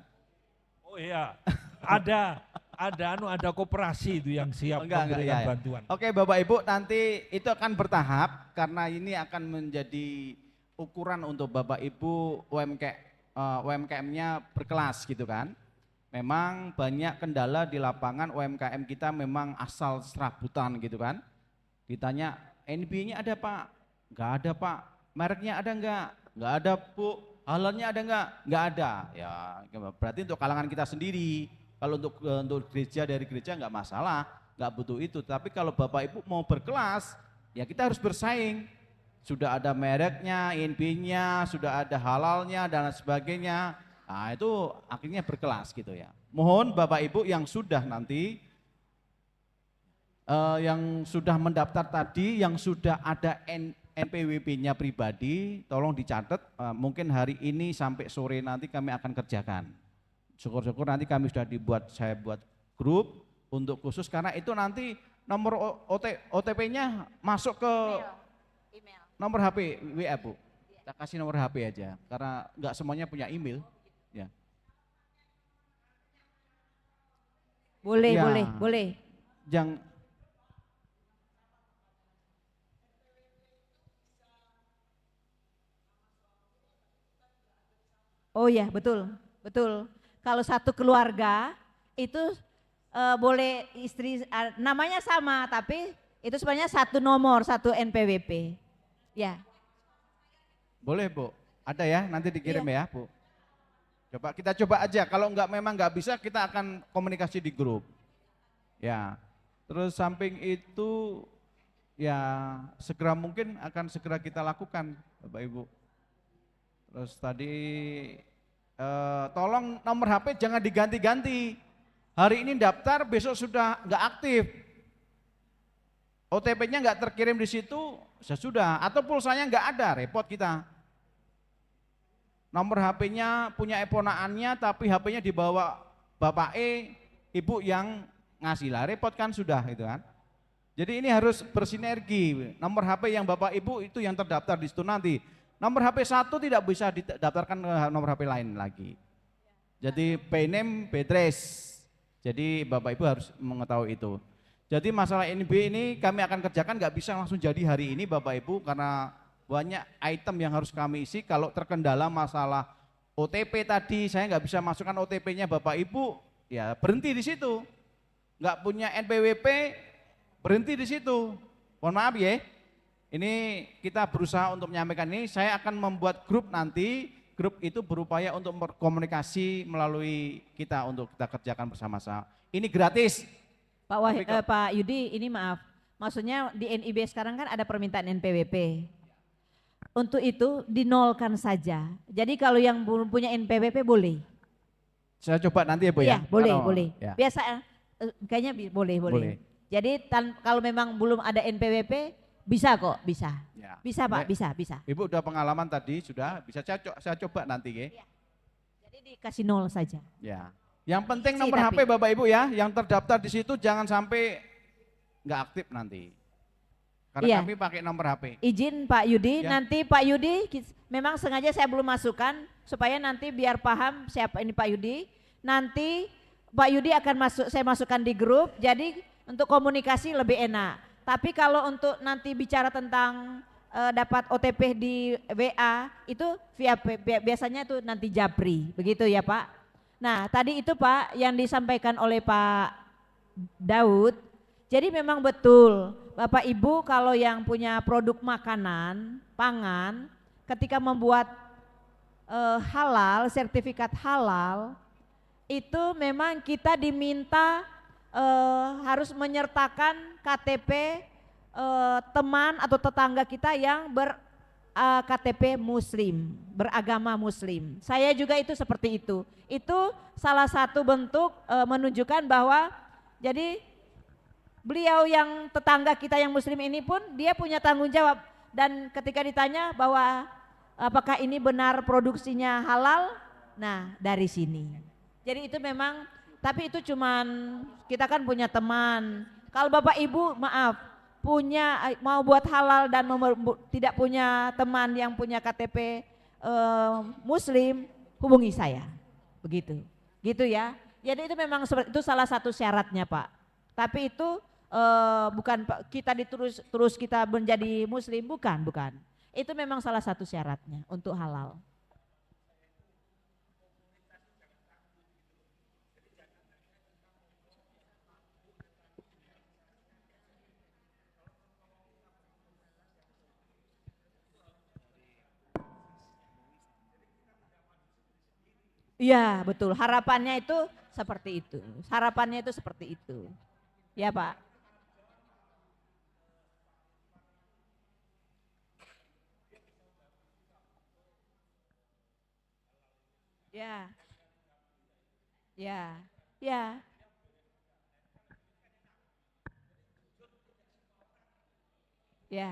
Oh iya, ada koperasi itu yang siap memberikan bantuan. Oke Bapak Ibu, nanti itu akan bertahap karena ini akan menjadi ukuran untuk Bapak Ibu UMKM-nya berkelas gitu kan. Memang banyak kendala di lapangan UMKM kita memang asal serabutan gitu kan. Ditanya NB-nya ada Pak? Enggak ada Pak. Mereknya ada enggak? Enggak ada Bu. Halalnya ada enggak? Enggak ada. Ya berarti untuk kalangan kita sendiri. Kalau untuk gereja dari gereja enggak masalah, enggak butuh itu. Tapi kalau Bapak Ibu mau berkelas, ya kita harus bersaing. Sudah ada mereknya, NB-nya, sudah ada halalnya dan sebagainya. Nah itu akhirnya berkelas gitu ya. Mohon Bapak Ibu yang sudah nanti, yang sudah mendaftar tadi, yang sudah ada NPWP-nya pribadi, tolong dicatat, mungkin hari ini sampai sore nanti kami akan kerjakan. Syukur-syukur nanti saya buat grup untuk khusus karena itu nanti nomor OTP-nya masuk ke nomor HP WA Bu. Kita kasih nomor HP aja karena nggak semuanya punya email. Ya. Boleh, Ya. boleh. Oh ya, betul. Kalau satu keluarga itu boleh istri namanya sama tapi itu sebenarnya satu nomor, satu NPWP. Ya. Boleh Bu, ada ya nanti dikirim ya Bu. Kita coba aja, kalau memang nggak bisa kita akan komunikasi di grup. Ya, terus samping itu ya segera mungkin akan segera kita lakukan Bapak Ibu. Terus tadi tolong nomor HP jangan diganti-ganti. Hari ini daftar, besok sudah nggak aktif. OTP-nya nggak terkirim di situ, sesudah. Atau pulsanya nggak ada, repot kita. Nomor HP-nya punya ponakannya, tapi HP-nya dibawa Bapak Ibu yang ngasih lah, repot kan sudah itu kan. Jadi ini harus bersinergi. Nomor HP yang Bapak Ibu itu yang terdaftar di situ nanti. Nomor HP satu tidak bisa didaftarkan ke nomor HP lain lagi. Jadi by-name, by-trace. Jadi Bapak Ibu harus mengetahui itu. Jadi masalah NB ini kami akan kerjakan, nggak bisa langsung jadi hari ini Bapak Ibu karena banyak item yang harus kami isi. Kalau terkendala masalah OTP tadi, saya nggak bisa masukkan OTP-nya Bapak Ibu, ya berhenti di situ. Nggak punya NPWP, berhenti di situ. Mohon maaf ya. Ini kita berusaha untuk menyampaikan ini. Saya akan membuat grup nanti. Grup itu berupaya untuk berkomunikasi melalui kita untuk kita kerjakan bersama-sama. Ini gratis. Pak Yudi, ini maaf. Maksudnya di NIB sekarang kan ada permintaan NPWP. Untuk itu dinolkan saja. Jadi kalau yang belum punya NPWP boleh. Saya coba nanti ya Bu ya. Iya, boleh. Ya. Biasa kayaknya boleh. Jadi kalau memang belum ada NPWP bisa kok, bisa. Ya. Bisa Pak, bisa. Ibu udah pengalaman tadi, sudah bisa saya coba nanti ya. Jadi dikasih 0 saja. Ya. Yang penting nomor HP Bapak Ibu ya, yang terdaftar di situ jangan sampai nggak aktif nanti. Karena kami pakai nomor HP. Izin Pak Yudi, Ya. nanti Pak Yudi memang sengaja saya belum masukkan supaya nanti biar paham siapa ini Pak Yudi. Nanti Pak Yudi akan saya masukkan di grup, jadi untuk komunikasi lebih enak. Tapi kalau untuk nanti bicara tentang dapat OTP di WA itu biasanya itu nanti Japri, begitu ya Pak. Nah tadi itu Pak yang disampaikan oleh Pak Daud, jadi memang betul Bapak Ibu kalau yang punya produk makanan, pangan, ketika membuat halal, sertifikat halal, itu memang kita diminta harus menyertakan KTP teman atau tetangga kita yang KTP Muslim, beragama Muslim. Saya juga itu seperti itu. Itu salah satu bentuk menunjukkan bahwa jadi beliau yang tetangga kita yang Muslim ini pun dia punya tanggung jawab. Dan ketika ditanya bahwa apakah ini benar produksinya halal, nah dari sini. Jadi itu memang, tapi itu cuman kita kan punya teman. Kalau Bapak Ibu maaf, mau buat halal dan tidak punya teman yang punya KTP Muslim, hubungi saya, begitu, gitu ya. Jadi itu memang itu salah satu syaratnya Pak. Tapi itu bukan kita terus kita menjadi Muslim, bukan. Itu memang salah satu syaratnya untuk halal. Iya betul, harapannya itu seperti itu. Harapannya itu seperti itu. Ya Pak. Ya. Ya. Ya. Ya.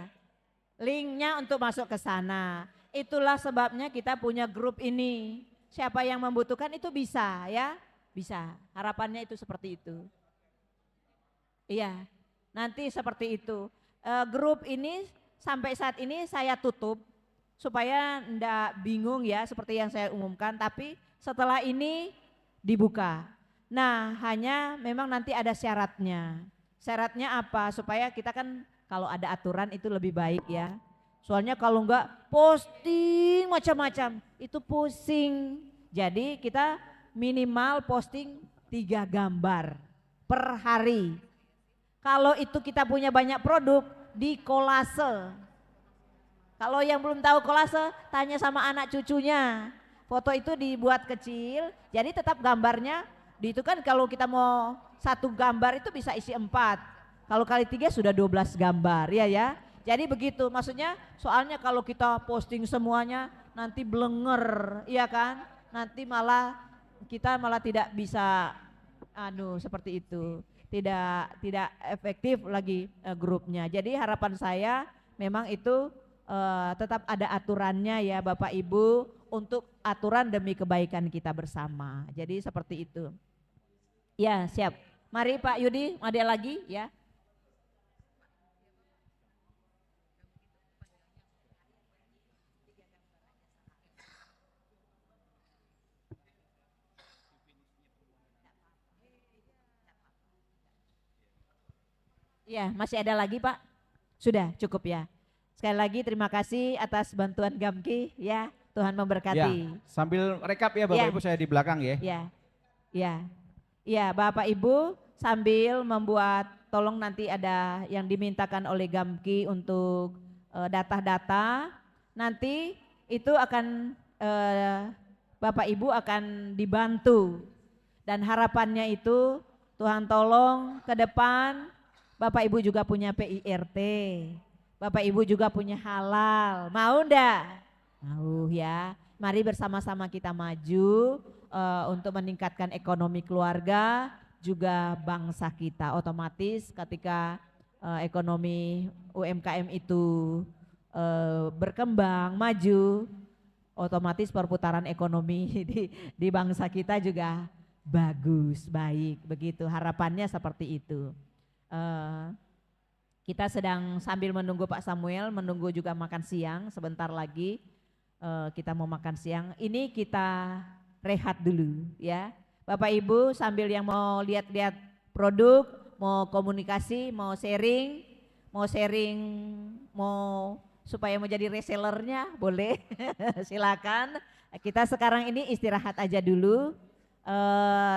Linknya untuk masuk ke sana. Itulah sebabnya kita punya grup ini. siapa yang membutuhkan itu bisa ya, bisa. Harapannya itu seperti itu. Iya, nanti seperti itu. Grup ini sampai saat ini saya tutup supaya enggak bingung ya seperti yang saya umumkan, tapi setelah ini dibuka. Nah, hanya memang nanti ada syaratnya. Syaratnya apa? Supaya kita kan kalau ada aturan itu lebih baik ya. Soalnya kalau enggak posting macam-macam itu pusing. Jadi kita minimal posting 3 gambar per hari. Kalau itu kita punya banyak produk, di kolase. Kalau yang belum tahu kolase, tanya sama anak cucunya. Foto itu dibuat kecil, jadi tetap gambarnya, itu kan kalau kita mau 1 gambar itu bisa isi 4. Kalau kali 3 sudah 12 gambar, ya. Jadi begitu, maksudnya soalnya kalau kita posting semuanya nanti blenger, iya kan? Nanti kita malah tidak bisa seperti itu. Tidak efektif lagi grupnya. Jadi harapan saya memang itu tetap ada aturannya ya Bapak Ibu, untuk aturan demi kebaikan kita bersama. Jadi seperti itu. Ya, siap. Mari Pak Yudi, ada lagi ya. Ya, masih ada lagi Pak? Sudah cukup ya. Sekali lagi terima kasih atas bantuan Gamki ya. Tuhan memberkati. Ya, sambil rekap ya Bapak Ya. Ibu, saya di belakang ya. Ya Bapak Ibu sambil membuat, tolong nanti ada yang dimintakan oleh Gamki untuk data-data. Nanti itu akan Bapak Ibu akan dibantu. Dan harapannya itu Tuhan tolong ke depan Bapak Ibu juga punya PIRT. Bapak Ibu juga punya halal. Mau ndak? Mau ya. Mari bersama-sama kita maju untuk meningkatkan ekonomi keluarga juga bangsa kita. Otomatis ketika ekonomi UMKM itu berkembang, maju, otomatis perputaran ekonomi di bangsa kita juga bagus, baik. Begitu harapannya seperti itu. Kita sedang sambil menunggu Pak Samuel, menunggu juga makan siang. Sebentar lagi kita mau makan siang. Ini kita rehat dulu ya. Bapak Ibu sambil yang mau lihat-lihat produk, mau komunikasi, mau sharing, mau supaya mau jadi resellernya boleh. Silakan. Kita sekarang ini istirahat aja dulu.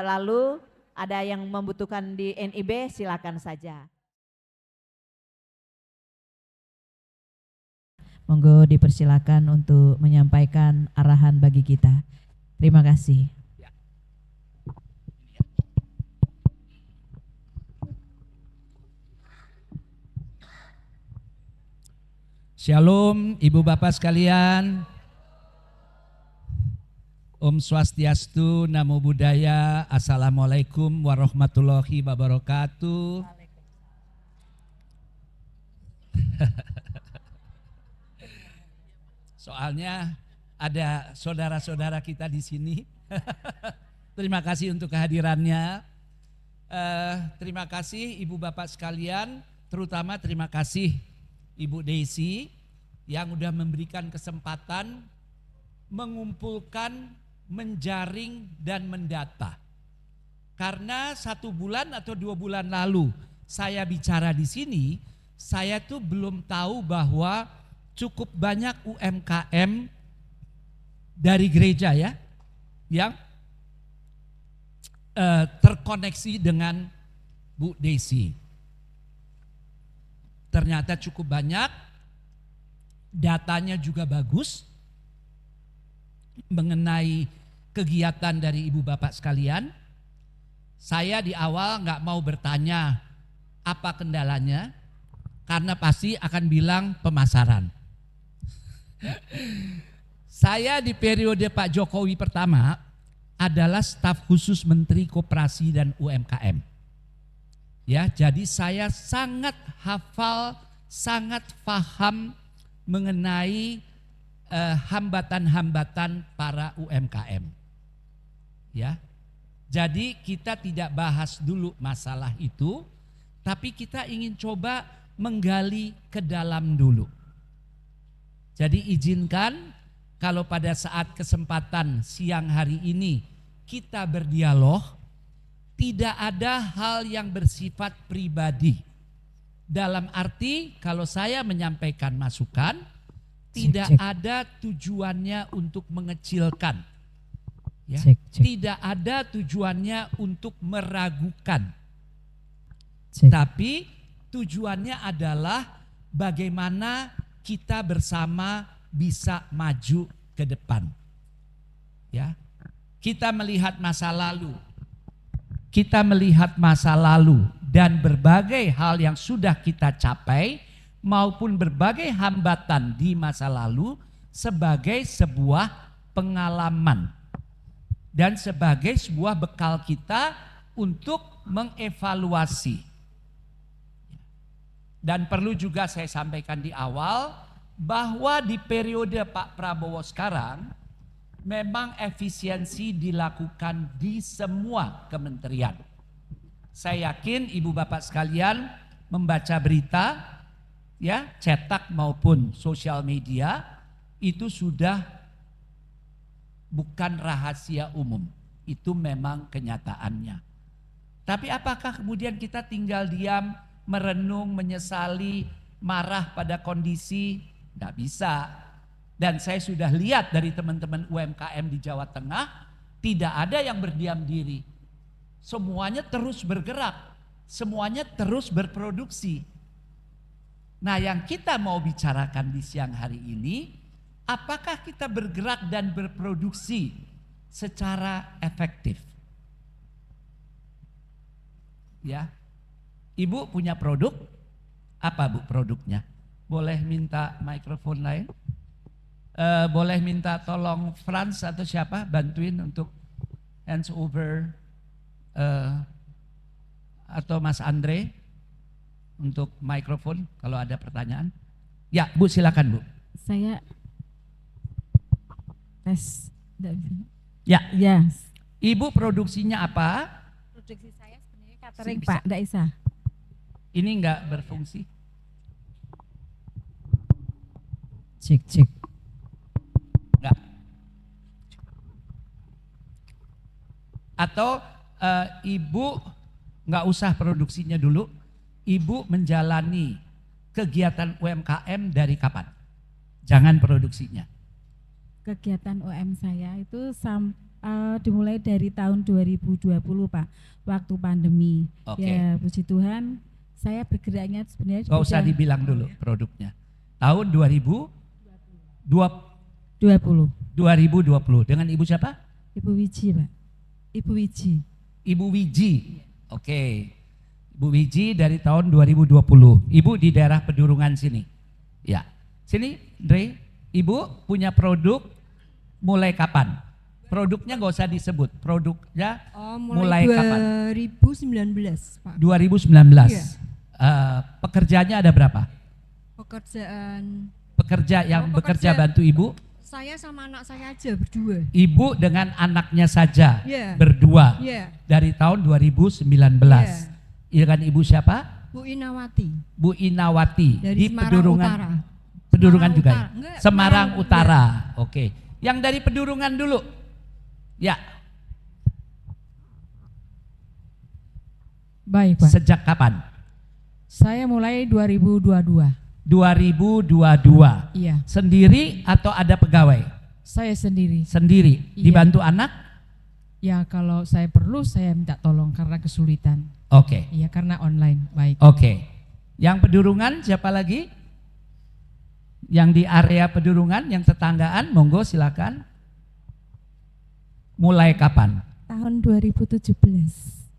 Lalu ada yang membutuhkan di NIB silakan saja. Monggo dipersilakan untuk menyampaikan arahan bagi kita. Terima kasih. Shalom Ibu Bapak sekalian. Om Swastiastu, Namo Buddhaya, Assalamualaikum warahmatullahi wabarakatuh. Soalnya ada saudara-saudara kita di sini. Terima kasih untuk kehadirannya. Terima kasih Ibu Bapak sekalian, terutama terima kasih Ibu Desi yang udah memberikan kesempatan mengumpulkan, menjaring dan mendata. Karena 1 bulan atau 2 bulan lalu saya bicara di sini, saya tuh belum tahu bahwa cukup banyak UMKM dari gereja ya yang terkoneksi dengan Bu Desi. Ternyata cukup banyak, datanya juga bagus mengenai kegiatan dari Ibu Bapak sekalian. Saya di awal nggak mau bertanya apa kendalanya, karena pasti akan bilang pemasaran. Saya di periode Pak Jokowi pertama adalah staf khusus Menteri Koperasi dan UMKM. Ya, jadi saya sangat hafal, sangat paham mengenai hambatan-hambatan para UMKM. Ya. Jadi kita tidak bahas dulu masalah itu, tapi kita ingin coba menggali ke dalam dulu. Jadi izinkan kalau pada saat kesempatan siang hari ini kita berdialog, tidak ada hal yang bersifat pribadi. Dalam arti kalau saya menyampaikan masukan, tidak ada tujuannya untuk mengecilkan. Ya, tidak ada tujuannya untuk meragukan. Tapi tujuannya adalah bagaimana kita bersama bisa maju ke depan. Ya. Kita melihat masa lalu. Kita melihat masa lalu dan berbagai hal yang sudah kita capai maupun berbagai hambatan di masa lalu sebagai sebuah pengalaman dan sebagai sebuah bekal kita untuk mengevaluasi. Dan perlu juga saya sampaikan di awal bahwa di periode Pak Prabowo sekarang memang efisiensi dilakukan di semua kementerian. Saya yakin ibu bapak sekalian membaca berita, ya, cetak maupun sosial media, itu sudah bukan rahasia umum. Itu memang kenyataannya. Tapi apakah kemudian kita tinggal diam, merenung, menyesali, marah pada kondisi? Tidak bisa. Dan saya sudah lihat dari teman-teman UMKM di Jawa Tengah, tidak ada yang berdiam diri. Semuanya terus bergerak, semuanya terus berproduksi. Nah, yang kita mau bicarakan di siang hari ini, apakah kita bergerak dan berproduksi secara efektif? Ya, Ibu punya produk, apa Bu produknya? Boleh minta mikrofon lain? Boleh minta tolong Franz atau siapa bantuin untuk hands over, atau Mas Andre untuk mikrofon kalau ada pertanyaan. Ya Bu, silakan Bu. Saya tes. Ya. Yes. Ibu produksinya apa? Produksi saya sebenarnya catering Pak, enggak bisa. Ini enggak berfungsi. Cek. Enggak. Atau Ibu enggak usah produksinya dulu. Ibu menjalani kegiatan UMKM dari kapan? Jangan produksinya. Kegiatan UM saya itu dimulai dari tahun 2020 Pak, waktu pandemi. Oke. Ya puji Tuhan, saya bergeraknya sebenarnya. Gak usah dibilang dulu produknya. Tahun 2020. 20. Dengan Ibu siapa? Ibu Wiji Pak. Ibu Wiji. Ibu Wiji. Oke. Ibu Wiji dari tahun 2020. Ibu di daerah Pedurungan sini. Ya. Sini, Andre. Ibu punya produk mulai kapan? Produknya gak usah disebut. Produknya mulai kapan? 2019, Pak. 2019. Iya. Pekerjaannya ada berapa? Pekerja yang bekerja bantu Ibu? Saya sama anak saya aja berdua. Ibu dengan anaknya saja Yeah. berdua Yeah. dari tahun 2019. Dengan Ibu siapa? Bu Inawati. Bu Inawati Dari di Semarang Pedurungan. Utara. Pedurungan Semarang juga. Utara. Ya? Enggak, Semarang Semarang, Utara. Oke. Yang dari Pedurungan dulu. Ya. Baik Pak. Sejak kapan? Saya mulai 2022. 2022. Iya. Sendiri atau ada pegawai? Saya sendiri. Sendiri. Iya. Dibantu anak? Ya kalau saya perlu saya minta tolong karena kesulitan. Oke. Iya karena online. Baik. Oke. Yang Pedurungan siapa lagi? Yang di area Pedurungan, yang tetanggaan, monggo silakan. Mulai kapan? Tahun 2017.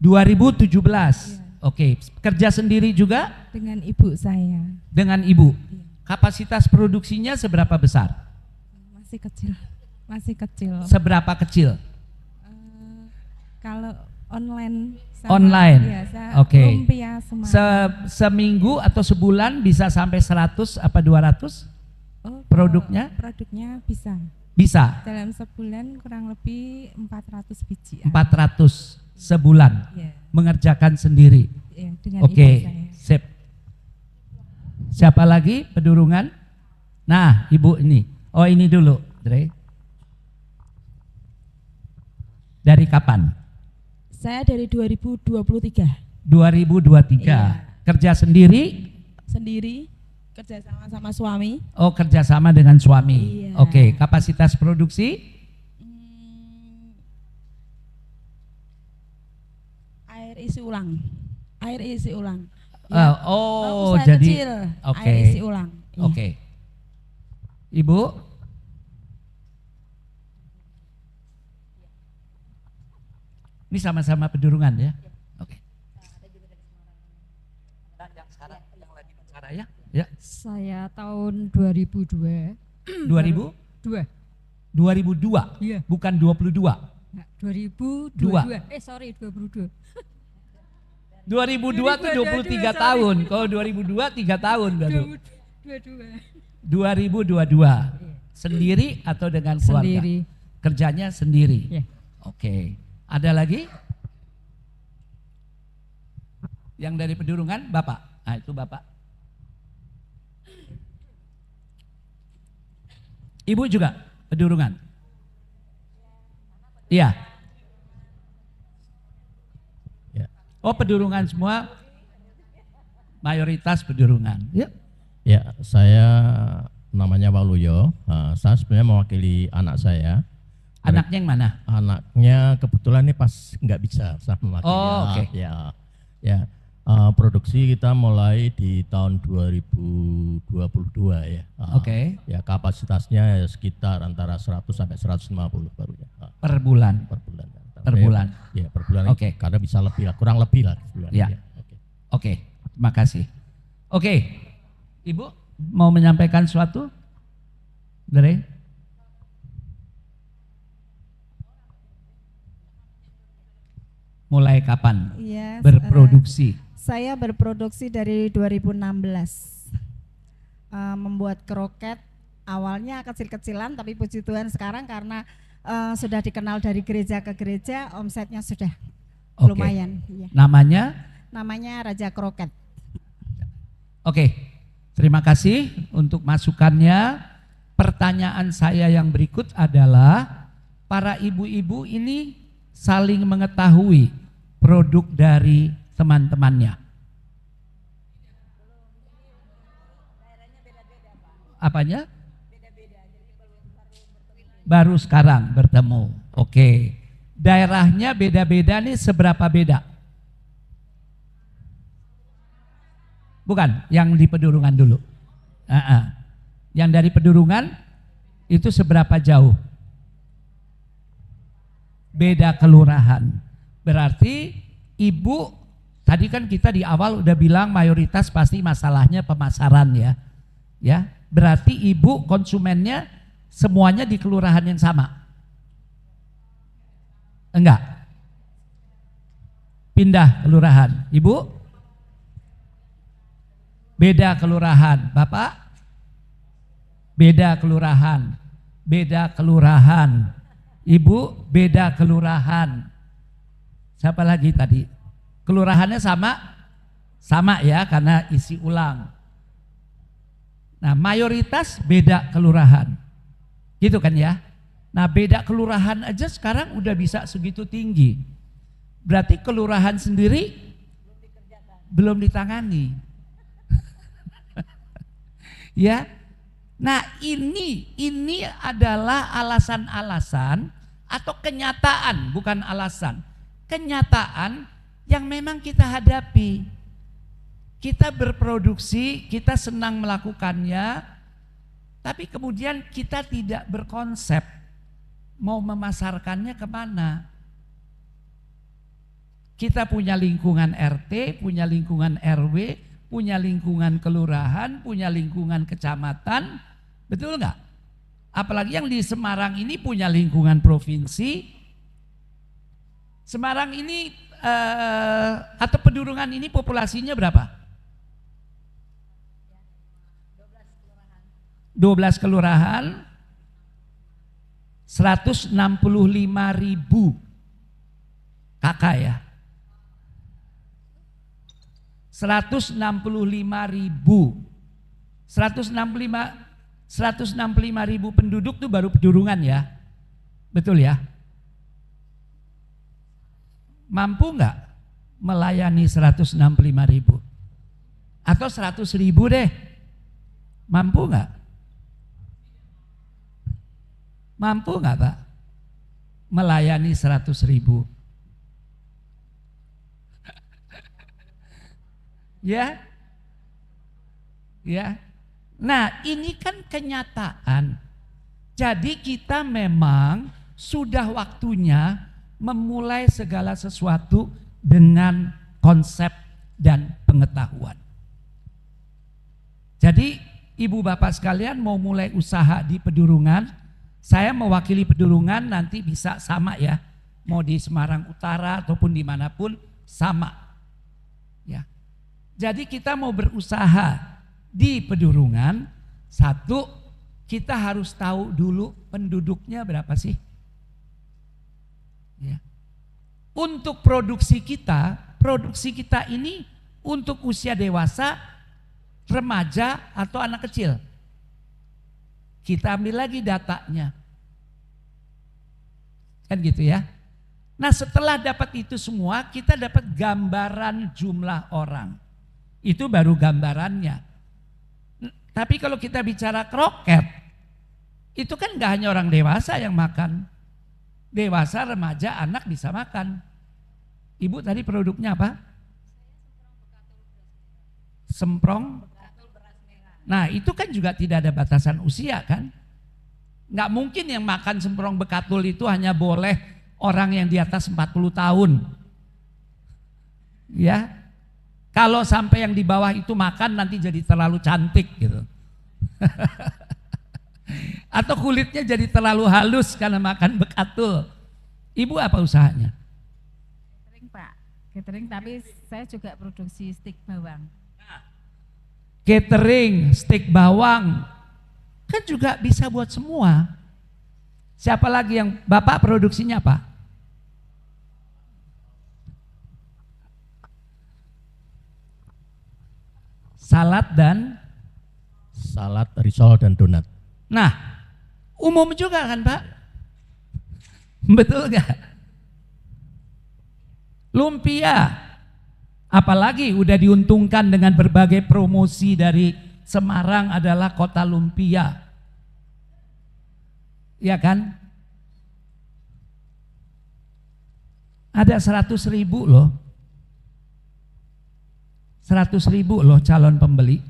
2017. Oke. Kerja sendiri juga? Dengan ibu saya. Dengan Ibu. Kapasitas produksinya seberapa besar? Masih kecil. Masih kecil. Seberapa kecil? Kalau online. Online. Ya, Oke. lumpia semangat. Seminggu atau sebulan bisa sampai 100 apa 200? Oh, produknya? Produknya bisa. Bisa Dalam sebulan kurang lebih 400 biji. 400 sebulan Ya, mengerjakan sendiri. ya, dengan Oke, ibu saya. sip. Siapa lagi pedurungan? Nah, ibu ini. Oh, ini dulu, Dre. Dari kapan? Saya dari 2023 2023. Iya. Kerja sendiri? sendiri, kerja sama suami. Oh, kerjasama dengan suami. Iya. Oke, kapasitas produksi? Air isi ulang. Air isi ulang. Oh, usaha jadi kecil, oke. air isi ulang. Iya. Oke. Ibu? Ini sama-sama pedurungan ya? Oke. Yang sekarang yang lagi bicara ya? Ya. Saya tahun 2002. 2000? 2002? Iya. Bukan 22. Nah, 2022. Dua. 22. 2002 tuh 23 tahun. Kalau 2002 3 tahun baru. 2022. Sendiri atau dengan keluarga? Sendiri. Kerjanya sendiri. Iya. Oke. Ada lagi? Yang dari pedurungan Bapak. Nah, itu Bapak. Ibu juga pedurungan. Iya. Ya. Oh, pedurungan semua. Mayoritas pedurungan. Ya. Ya, saya namanya Waluyo. Saya sebenarnya mewakili anak saya. Anaknya yang mana? Anaknya kebetulan ini pas nggak bisa saya mewakili. Oh, oke. Ya, ya. Produksi kita mulai di tahun 2022 ya. Oke. Ya, kapasitasnya ya sekitar antara 100 sampai 150 baru ya. Per bulan. Per bulan. Per bulan. Ya, per bulan. Oke. Karena bisa lebih lah, kurang lebih lah bulan. Ya. Oke. Oke, terima kasih. Oke, Ibu mau menyampaikan sesuatu? Dre? Mulai kapan Iya, berproduksi? Saya berproduksi dari 2016. Membuat kroket awalnya kecil-kecilan, tapi puji Tuhan sekarang karena sudah dikenal dari gereja ke gereja, omsetnya sudah Oke. lumayan. Iya. Namanya Raja Kroket. Oke, terima kasih untuk masukannya. Pertanyaan saya yang berikut adalah, para ibu-ibu ini saling mengetahui produk dari teman-temannya. Apanya? Baru sekarang bertemu. Oke. Daerahnya beda-beda nih, seberapa beda? Bukan, yang di Pedurungan dulu. Yang dari Pedurungan itu seberapa jauh? Beda kelurahan. Berarti ibu, tadi kan kita di awal udah bilang mayoritas pasti masalahnya pemasaran ya. Ya, berarti ibu konsumennya semuanya di kelurahan yang sama. Enggak. Pindah kelurahan. Ibu? Beda kelurahan. Bapak? Beda kelurahan. Beda kelurahan. Ibu beda kelurahan. Siapa lagi tadi? Kelurahannya sama? Sama ya, karena isi ulang. Nah, mayoritas beda kelurahan. Gitu kan ya? Nah, beda kelurahan aja sekarang udah bisa segitu tinggi. Berarti kelurahan sendiri belum ditangani. Ya. Nah, ini adalah alasan-alasan atau kenyataan, bukan alasan. Kenyataan yang memang kita hadapi. Kita berproduksi, kita senang melakukannya, tapi kemudian kita tidak berkonsep mau memasarkannya kemana. Kita punya lingkungan RT, punya lingkungan RW, punya lingkungan kelurahan, punya lingkungan kecamatan, betul nggak? Apalagi yang di Semarang ini punya lingkungan provinsi. Semarang ini atau Pedurungan ini populasinya berapa? 12 kelurahan. 165.000 kakak ya. 165.000 penduduk tuh baru Pedurungan ya. Betul ya? Mampu nggak melayani 165.000? Atau 100.000 deh? Mampu nggak? Mampu nggak Pak? Melayani 100.000? Ya? Ya. Nah, ini kan kenyataan. Jadi kita memang sudah waktunya memulai segala sesuatu dengan konsep dan pengetahuan. Jadi ibu bapak sekalian mau mulai usaha di Pedurungan, saya mewakili Pedurungan nanti bisa sama ya, mau di Semarang Utara ataupun dimanapun sama. Ya. Jadi kita mau berusaha di Pedurungan, satu kita harus tahu dulu penduduknya berapa sih. Ya. Untuk produksi kita ini untuk usia dewasa, remaja atau anak kecil. Kita ambil lagi datanya. Kan gitu ya. Nah setelah dapat itu semua kita dapat gambaran jumlah orang. Itu baru gambarannya. Tapi kalau kita bicara kroket, itu kan gak hanya orang dewasa yang makan. Dewasa, remaja, anak bisa makan. Ibu tadi produknya apa? Semprong. Nah itu kan juga tidak ada batasan usia kan. Nggak mungkin yang makan semprong bekatul itu hanya boleh orang yang di atas 40 tahun. Ya, kalau sampai yang di bawah itu makan nanti jadi terlalu cantik gitu. Atau kulitnya jadi terlalu halus karena makan bekatul. Ibu apa usahanya? Catering Pak, catering tapi saya juga produksi stik bawang. Catering, stik bawang, kan juga bisa buat semua. Siapa lagi yang Bapak produksinya apa? Salad, risol dan donat. Nah, umum juga kan Pak? Betul gak? Lumpia, apalagi udah diuntungkan dengan berbagai promosi dari Semarang adalah kota lumpia. Ya kan? Ada 100.000 loh. 100.000 loh calon pembeli.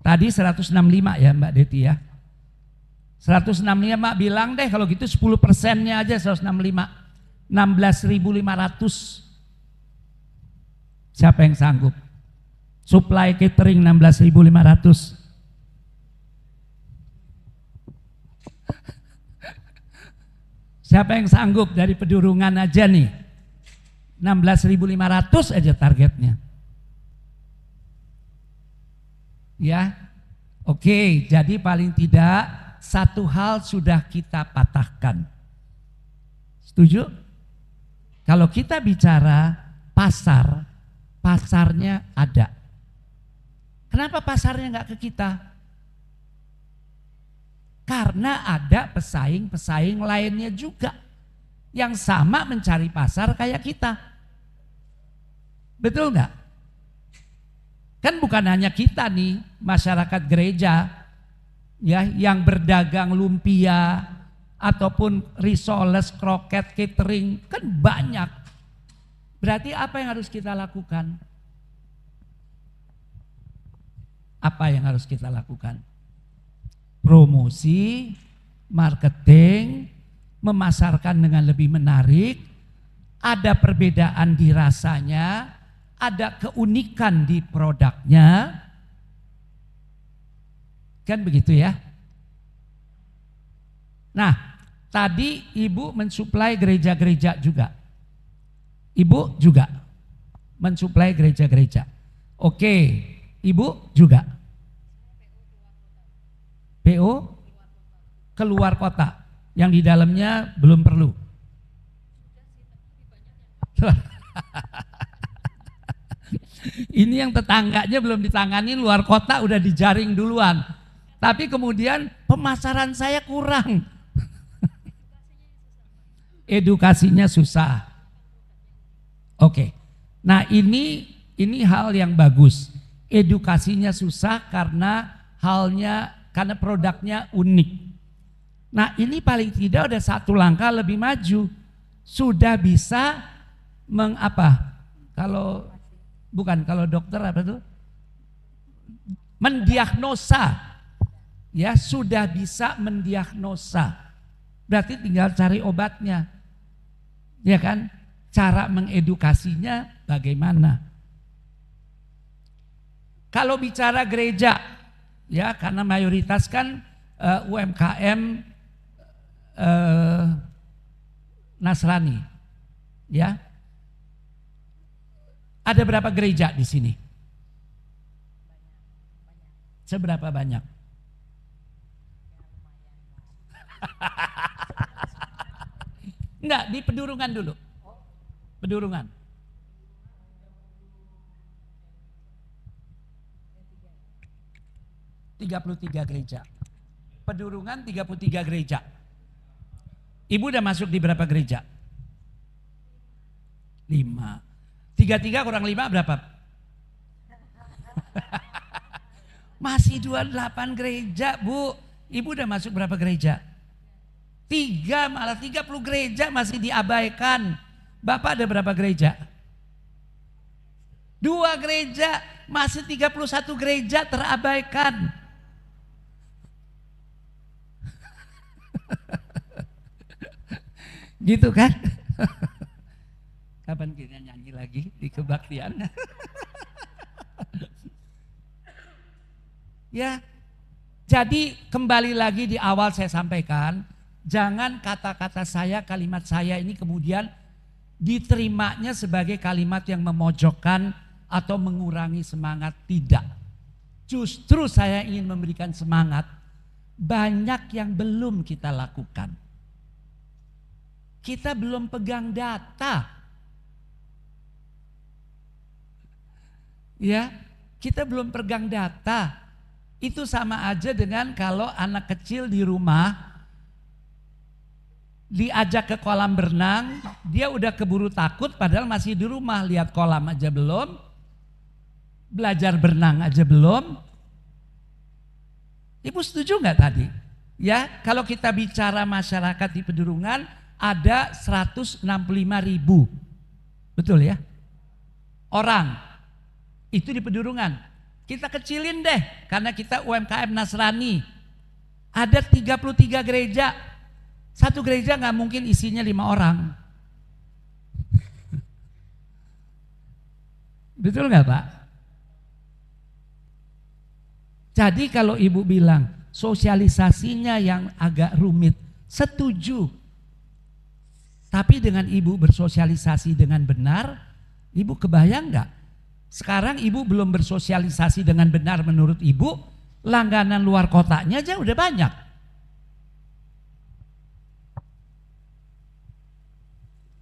Tadi 165 ya Mbak Deti ya. 165 bilang deh kalau gitu 10%-nya aja 165. 16.500. Siapa yang sanggup? Supply catering 16.500. Siapa yang sanggup dari Pedurungan aja nih? 16.500 aja targetnya. Ya. Oke, jadi paling tidak satu hal sudah kita patahkan. Setuju? Kalau kita bicara pasar, pasarnya ada. Kenapa pasarnya nggak ke kita? Karena ada pesaing-pesaing lainnya juga yang sama mencari pasar kayak kita. Betul nggak? Kan bukan hanya kita nih masyarakat gereja ya yang berdagang lumpia ataupun risoles, kroket, catering, kan banyak. Berarti apa yang harus kita lakukan? Apa yang harus kita lakukan? Promosi, marketing, memasarkan dengan lebih menarik, ada perbedaan di rasanya, ada keunikan di produknya. Kan begitu ya? Nah, tadi Ibu mensuplai gereja-gereja juga. Ibu juga mensuplai gereja-gereja. Oke, Ibu juga. PO keluar kota. Yang di dalamnya belum perlu. Ini yang tetangganya belum ditangani, luar kota udah dijaring duluan. Tapi kemudian pemasaran saya kurang. Edukasinya susah. Oke. Nah, ini hal yang bagus. Edukasinya susah karena karena produknya unik. Nah, ini paling tidak udah satu langkah lebih maju. Sudah bisa kalau dokter apa tuh? Mendiagnosa. Ya, sudah bisa mendiagnosa. Berarti tinggal cari obatnya. Ya kan? Cara mengedukasinya bagaimana? Kalau bicara gereja, ya karena mayoritas kan UMKM Nasrani, ya. Ada berapa gereja di sini? Seberapa banyak? Enggak, di Pedurungan dulu. Pedurungan. (33 gereja. Pedurungan 33 gereja. Ibu udah masuk di berapa gereja? 5. 33 kurang 5 berapa? Masih 28 gereja, Bu. Ibu udah masuk berapa gereja? 3, malah 30 gereja masih diabaikan. Bapak ada berapa gereja? 2 gereja, masih 31 gereja terabaikan. Gitu kan? Kapan kita nyanyi lagi di kebaktian? Ya, jadi kembali lagi di awal saya sampaikan, jangan kata-kata saya, kalimat saya ini kemudian diterimanya sebagai kalimat yang memojokkan atau mengurangi semangat. Tidak. Justru saya ingin memberikan semangat. Banyak yang belum kita lakukan. Kita belum pegang data. Ya, kita belum pegang data. Itu sama aja dengan kalau anak kecil di rumah diajak ke kolam berenang, dia udah keburu takut padahal masih di rumah, lihat kolam aja belum, belajar berenang aja belum. Ibu setuju nggak tadi? Ya, kalau kita bicara masyarakat di Pedurungan ada 165.000, betul ya? Orang itu di Pedurungan. Kita kecilin deh, karena kita UMKM Nasrani. Ada 33 gereja. Satu gereja nggak mungkin isinya 5 orang. Betul nggak Pak? Jadi kalau ibu bilang sosialisasinya yang agak rumit, setuju. Tapi dengan ibu bersosialisasi dengan benar, ibu kebayang nggak? Sekarang ibu belum bersosialisasi dengan benar menurut ibu, langganan luar kotanya aja udah banyak.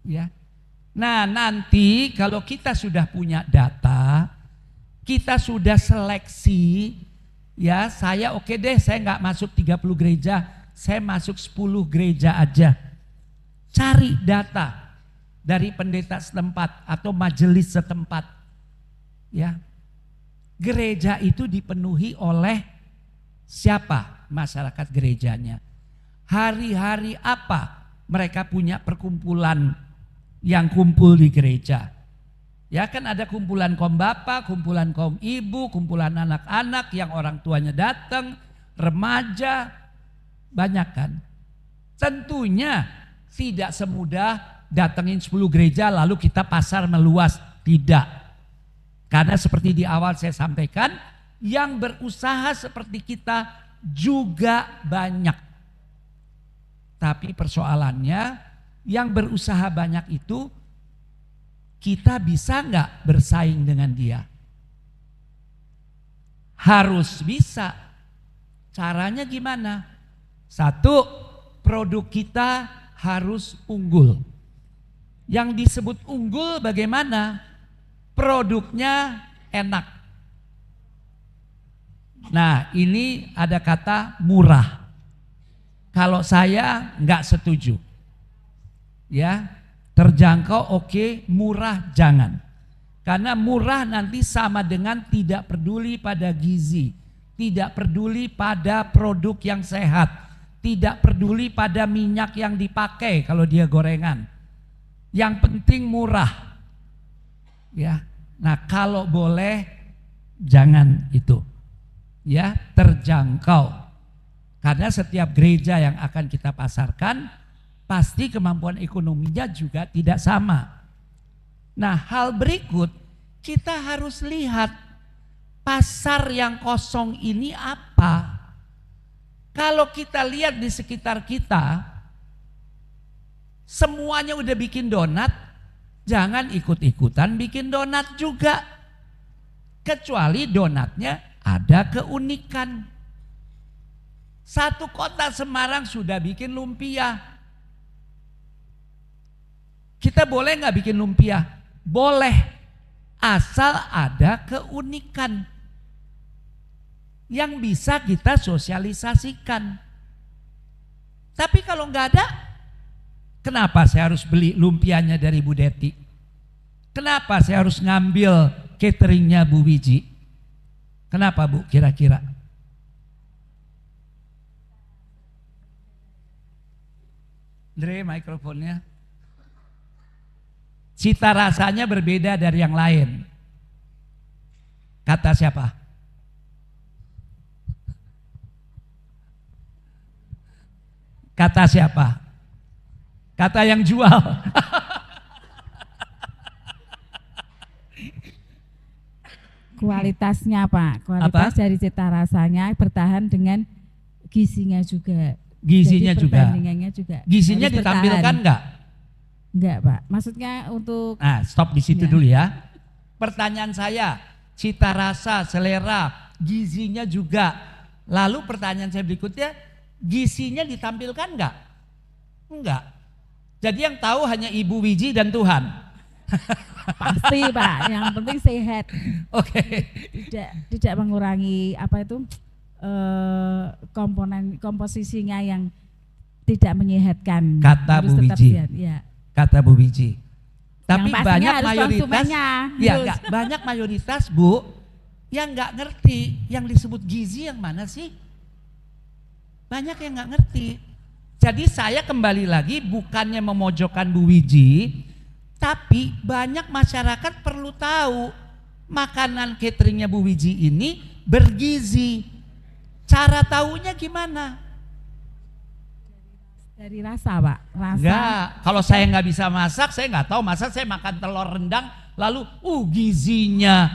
Ya. Nah, nanti kalau kita sudah punya data, kita sudah seleksi, ya saya oke deh, saya nggak masuk 30 gereja, saya masuk 10 gereja aja. Cari data dari pendeta setempat atau majelis setempat. Ya. Gereja itu dipenuhi oleh siapa? Masyarakat gerejanya. Hari-hari apa mereka punya perkumpulan yang kumpul di gereja? Ya kan ada kumpulan kaum bapak, kumpulan kaum ibu, kumpulan anak-anak yang orang tuanya datang, remaja, banyak kan? Tentunya tidak semudah datengin 10 gereja lalu kita pasar meluas, tidak. Karena seperti di awal saya sampaikan, yang berusaha seperti kita juga banyak. Tapi persoalannya, yang berusaha banyak itu, kita bisa nggak bersaing dengan dia? Harus bisa. Caranya gimana? 1, produk kita harus unggul. Yang disebut unggul bagaimana? Produknya enak. Nah, ini ada kata murah. Kalau saya nggak setuju. Ya, terjangkau oke, murah jangan. Karena murah nanti sama dengan tidak peduli pada gizi, tidak peduli pada produk yang sehat, tidak peduli pada minyak yang dipakai kalau dia gorengan. Yang penting murah. Ya. Nah, kalau boleh jangan itu. Ya, terjangkau. Karena setiap gereja yang akan kita pasarkan pasti kemampuan ekonominya juga tidak sama. Nah, hal berikut kita harus lihat pasar yang kosong ini apa. Kalau kita lihat di sekitar kita, semuanya udah bikin donat, jangan ikut-ikutan bikin donat juga. Kecuali donatnya ada keunikan. Satu kota Semarang sudah bikin lumpia. Kita boleh nggak bikin lumpia? Boleh, asal ada keunikan yang bisa kita sosialisasikan. Tapi kalau nggak ada, kenapa saya harus beli lumpianya dari Bu Deti? Kenapa saya harus ngambil cateringnya Bu Wiji? Kenapa Bu kira-kira? Andre, mikrofonnya. Cita rasanya berbeda dari yang lain. Kata siapa? Kata siapa? Kata yang jual. Kualitasnya Pak, kualitas Apa? dari cita rasanya bertahan dengan gizinya juga. Gizinya Jadi juga. perbandingannya juga. Gizinya harus ditampilkan bertahan. enggak? Enggak Pak, maksudnya untuk Nah, stop di situ Ya. dulu ya. Pertanyaan saya, cita rasa, selera, gizinya juga. Lalu pertanyaan saya berikutnya, gizinya ditampilkan enggak? Enggak. Jadi yang tahu hanya Ibu Wiji dan Tuhan. pasti Pak, yang penting sehat. Oke. Tidak mengurangi apa itu komponen komposisinya yang tidak menyehatkan. Kata Harus Bu tetap Wiji. sehat, ya. Kata Bu Wiji. Tapi pastinya banyak harus mayoritas, konsumennya, ya harus. enggak, banyak mayoritas Bu yang nggak ngerti yang disebut gizi yang mana sih? Banyak yang nggak ngerti. Jadi saya kembali lagi bukannya memojokkan Bu Wiji, tapi banyak masyarakat perlu tahu makanan cateringnya Bu Wiji ini bergizi. Cara tahunya gimana? Dari rasa Pak, rasa. Enggak, kalau saya nggak bisa masak, saya nggak tahu. Masa saya makan telur rendang, lalu gizinya.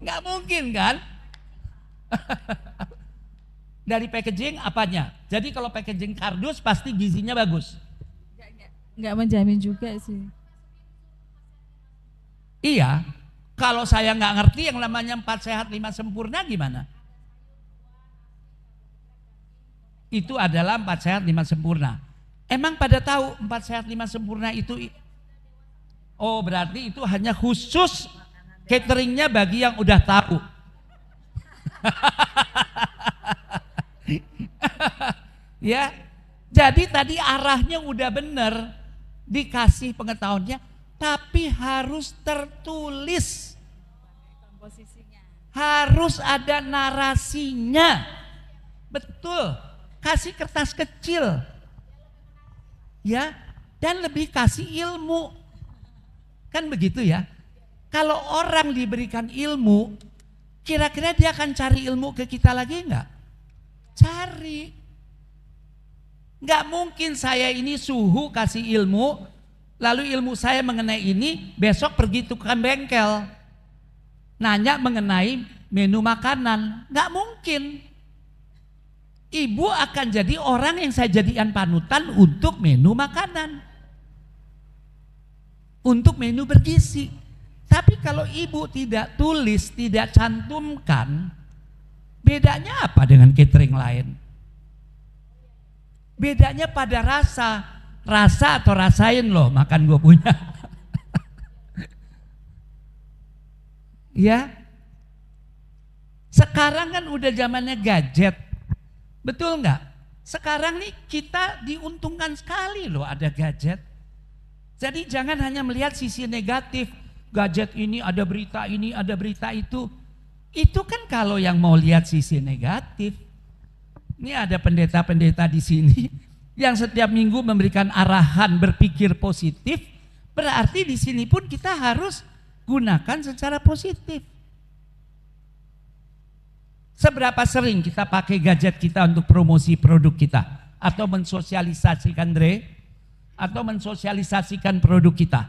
Nggak mungkin kan? Dari packaging apanya? Jadi kalau packaging kardus pasti gizinya bagus. Enggak menjamin juga sih. Iya, kalau saya nggak ngerti yang namanya 4 sehat 5 sempurna gimana? Itu adalah 4 sehat 5 sempurna. Emang pada tahu 4 sehat 5 sempurna itu? Oh, berarti itu hanya khusus cateringnya bagi yang udah tahu. Ya, jadi tadi arahnya udah bener, dikasih pengetahuannya, tapi harus tertulis. Harus ada narasinya. Betul. Kasih kertas kecil. Ya, dan lebih kasih ilmu. Kan begitu ya. Kalau orang diberikan ilmu, kira-kira dia akan cari ilmu ke kita lagi enggak? Cari. Enggak mungkin saya ini suhu kasih ilmu, lalu ilmu saya mengenai ini, besok pergi tukang bengkel. Nanya mengenai menu makanan, enggak mungkin. Ibu akan jadi orang yang saya jadikan panutan untuk menu makanan. Untuk menu bergizi. Tapi kalau ibu tidak tulis, tidak cantumkan, Bedanya apa dengan catering lain? Bedanya pada rasa. Rasa atau rasain loh makan gue punya. Ya. Sekarang kan udah zamannya gadget. Betul nggak? Sekarang nih kita diuntungkan sekali loh ada gadget. Jadi jangan hanya melihat sisi negatif. Gadget ini ada berita ini, ada berita itu. Itu kan kalau yang mau lihat sisi negatif. Ini ada pendeta-pendeta di sini yang setiap minggu memberikan arahan berpikir positif, berarti di sini pun kita harus gunakan secara positif. Seberapa sering kita pakai gadget kita untuk promosi produk kita atau mensosialisasikan atau mensosialisasikan produk kita?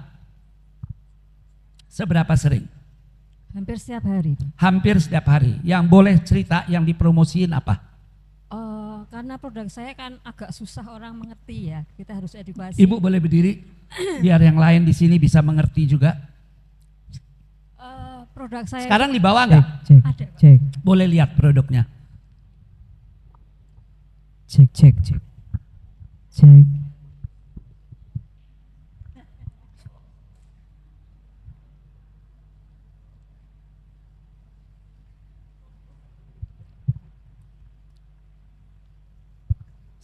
Seberapa sering? Hampir setiap hari. Hampir setiap hari. Yang boleh cerita yang dipromosiin apa? Karena produk saya kan agak susah orang mengerti ya, kita harus edukasi. Ibu boleh berdiri biar yang lain di sini bisa mengerti juga. Produk saya sekarang di bawah nggak? Cek. Boleh lihat produknya. Cek.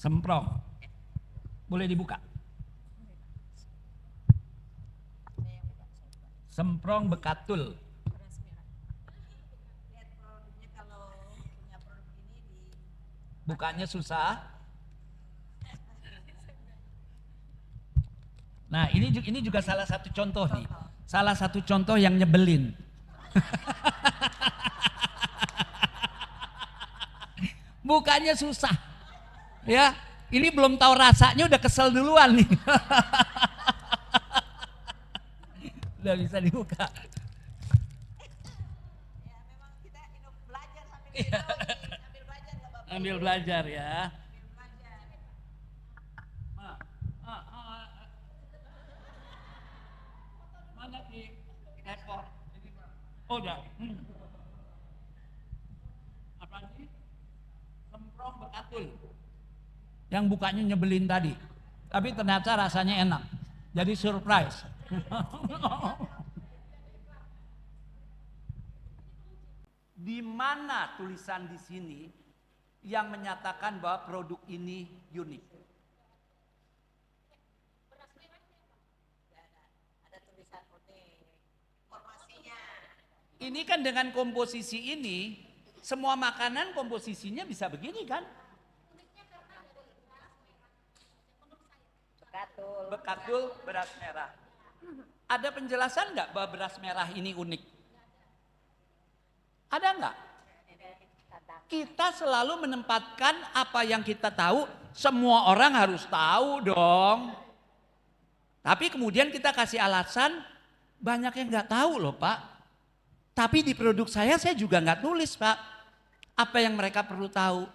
Semprong. Boleh dibuka. Semprong bekatul. Bukanya susah. Nah, ini juga salah satu contoh nih. Salah satu contoh yang nyebelin. Bukanya susah. Ya, ini belum tahu rasanya udah kesel duluan nih. Udah bisa dibuka. Ambil belajar ya. Mana di ekor? Oh udah. Apa sih? Semprong bekatul. Yang bukanya nyebelin tadi. Tapi ternyata rasanya enak. Jadi surprise. Di mana tulisan di sini yang menyatakan bahwa produk ini unik? Ada tulisan unik. Informasinya. Ini kan dengan komposisi ini, semua makanan komposisinya bisa begini kan? Bekatul beras merah. Ada penjelasan nggak bahwa beras merah ini unik? Ada nggak? Kita selalu menempatkan apa yang kita tahu, semua orang harus tahu dong. Tapi kemudian kita kasih alasan, banyak yang nggak tahu loh Pak. Tapi di produk saya juga nggak tulis Pak. Apa yang mereka perlu tahu?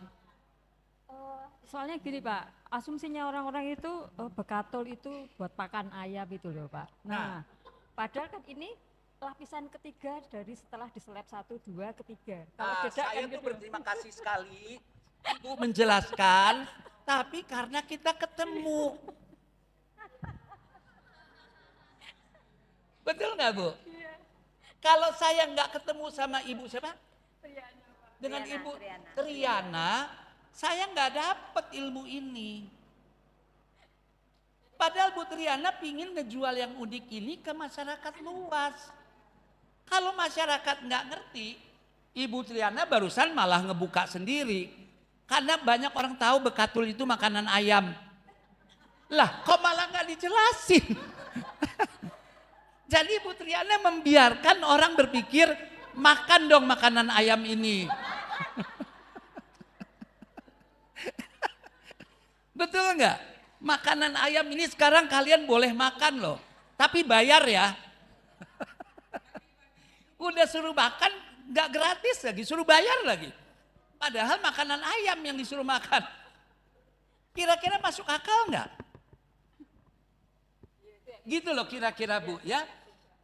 Soalnya gini Pak, asumsinya orang-orang itu bekatul itu buat pakan ayam itu loh Pak. Nah, padahal kan ini lapisan ketiga dari setelah diseleb 1, 2, ketiga. Kalau saya tuh berterima kasih sekali Ibu menjelaskan, tapi karena kita ketemu. Betul nggak Bu? Iya. Kalau saya nggak ketemu sama Ibu siapa? Dengan Ibu Triana, saya nggak dapat ilmu ini. Padahal Bu Triana pingin ngejual yang unik ini ke masyarakat luas. Kalau masyarakat nggak ngerti, Ibu Triana barusan malah ngebuka sendiri. Karena banyak orang tahu bekatul itu makanan ayam. Lah kok malah nggak dijelasin? Jadi Ibu Triana membiarkan orang berpikir, makan dong makanan ayam ini. Betul nggak? Makanan ayam ini sekarang kalian boleh makan loh. Tapi bayar ya. Udah suruh makan, nggak gratis lagi, suruh bayar lagi. Padahal makanan ayam yang disuruh makan. Kira-kira masuk akal nggak? Gitu loh kira-kira Bu ya.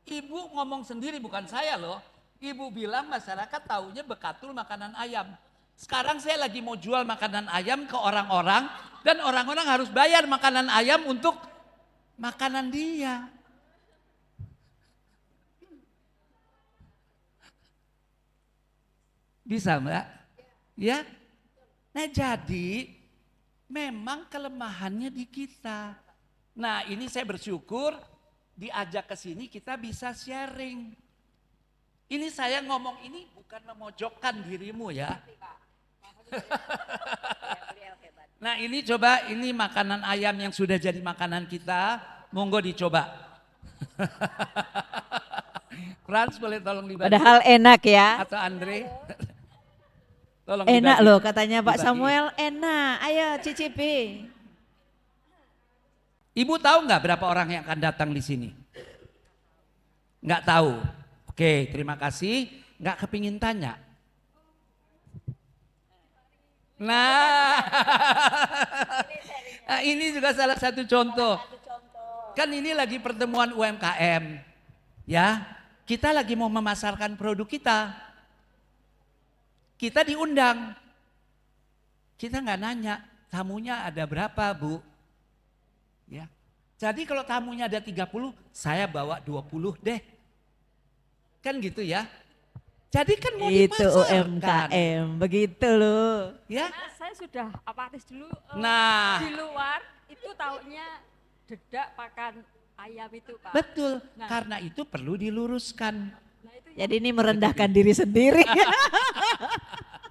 Ibu ngomong sendiri bukan saya loh. Ibu bilang masyarakat taunya bekatul makanan ayam. Sekarang saya lagi mau jual makanan ayam ke orang-orang dan orang-orang harus bayar makanan ayam untuk makanan dia. Bisa Mbak? Ya. Nah jadi memang kelemahannya di kita. Nah ini saya bersyukur diajak ke sini kita bisa sharing. Ini saya ngomong ini bukan memojokkan dirimu ya. Nah ini coba, ini makanan ayam yang sudah jadi makanan kita, monggo dicoba. Frans boleh tolong dibantu? Padahal enak ya. Atau Andre? Tolong Enak dibagi. loh katanya Pak Dibagi. Samuel, enak. Ayo cicipi. Ibu tahu nggak berapa orang yang akan datang di sini? Nggak tahu. Oke, terima kasih. Nggak kepingin tanya. Nah, nah, ini juga salah satu contoh. Kan ini lagi pertemuan UMKM, ya. Kita lagi mau memasarkan produk kita. Kita diundang. Kita nggak nanya, tamunya ada berapa, Bu? Ya. Jadi kalau tamunya ada 30, saya bawa 20 deh. Kan gitu ya. Jadi kan mau Itu dipasarkan. UMKM, begitu loh. Ya. Nah, saya sudah apatis dulu Nah. di luar itu taunya dedak pakan ayam itu Pak. Betul, Nah. karena itu perlu diluruskan. Jadi ini merendahkan diri sendiri.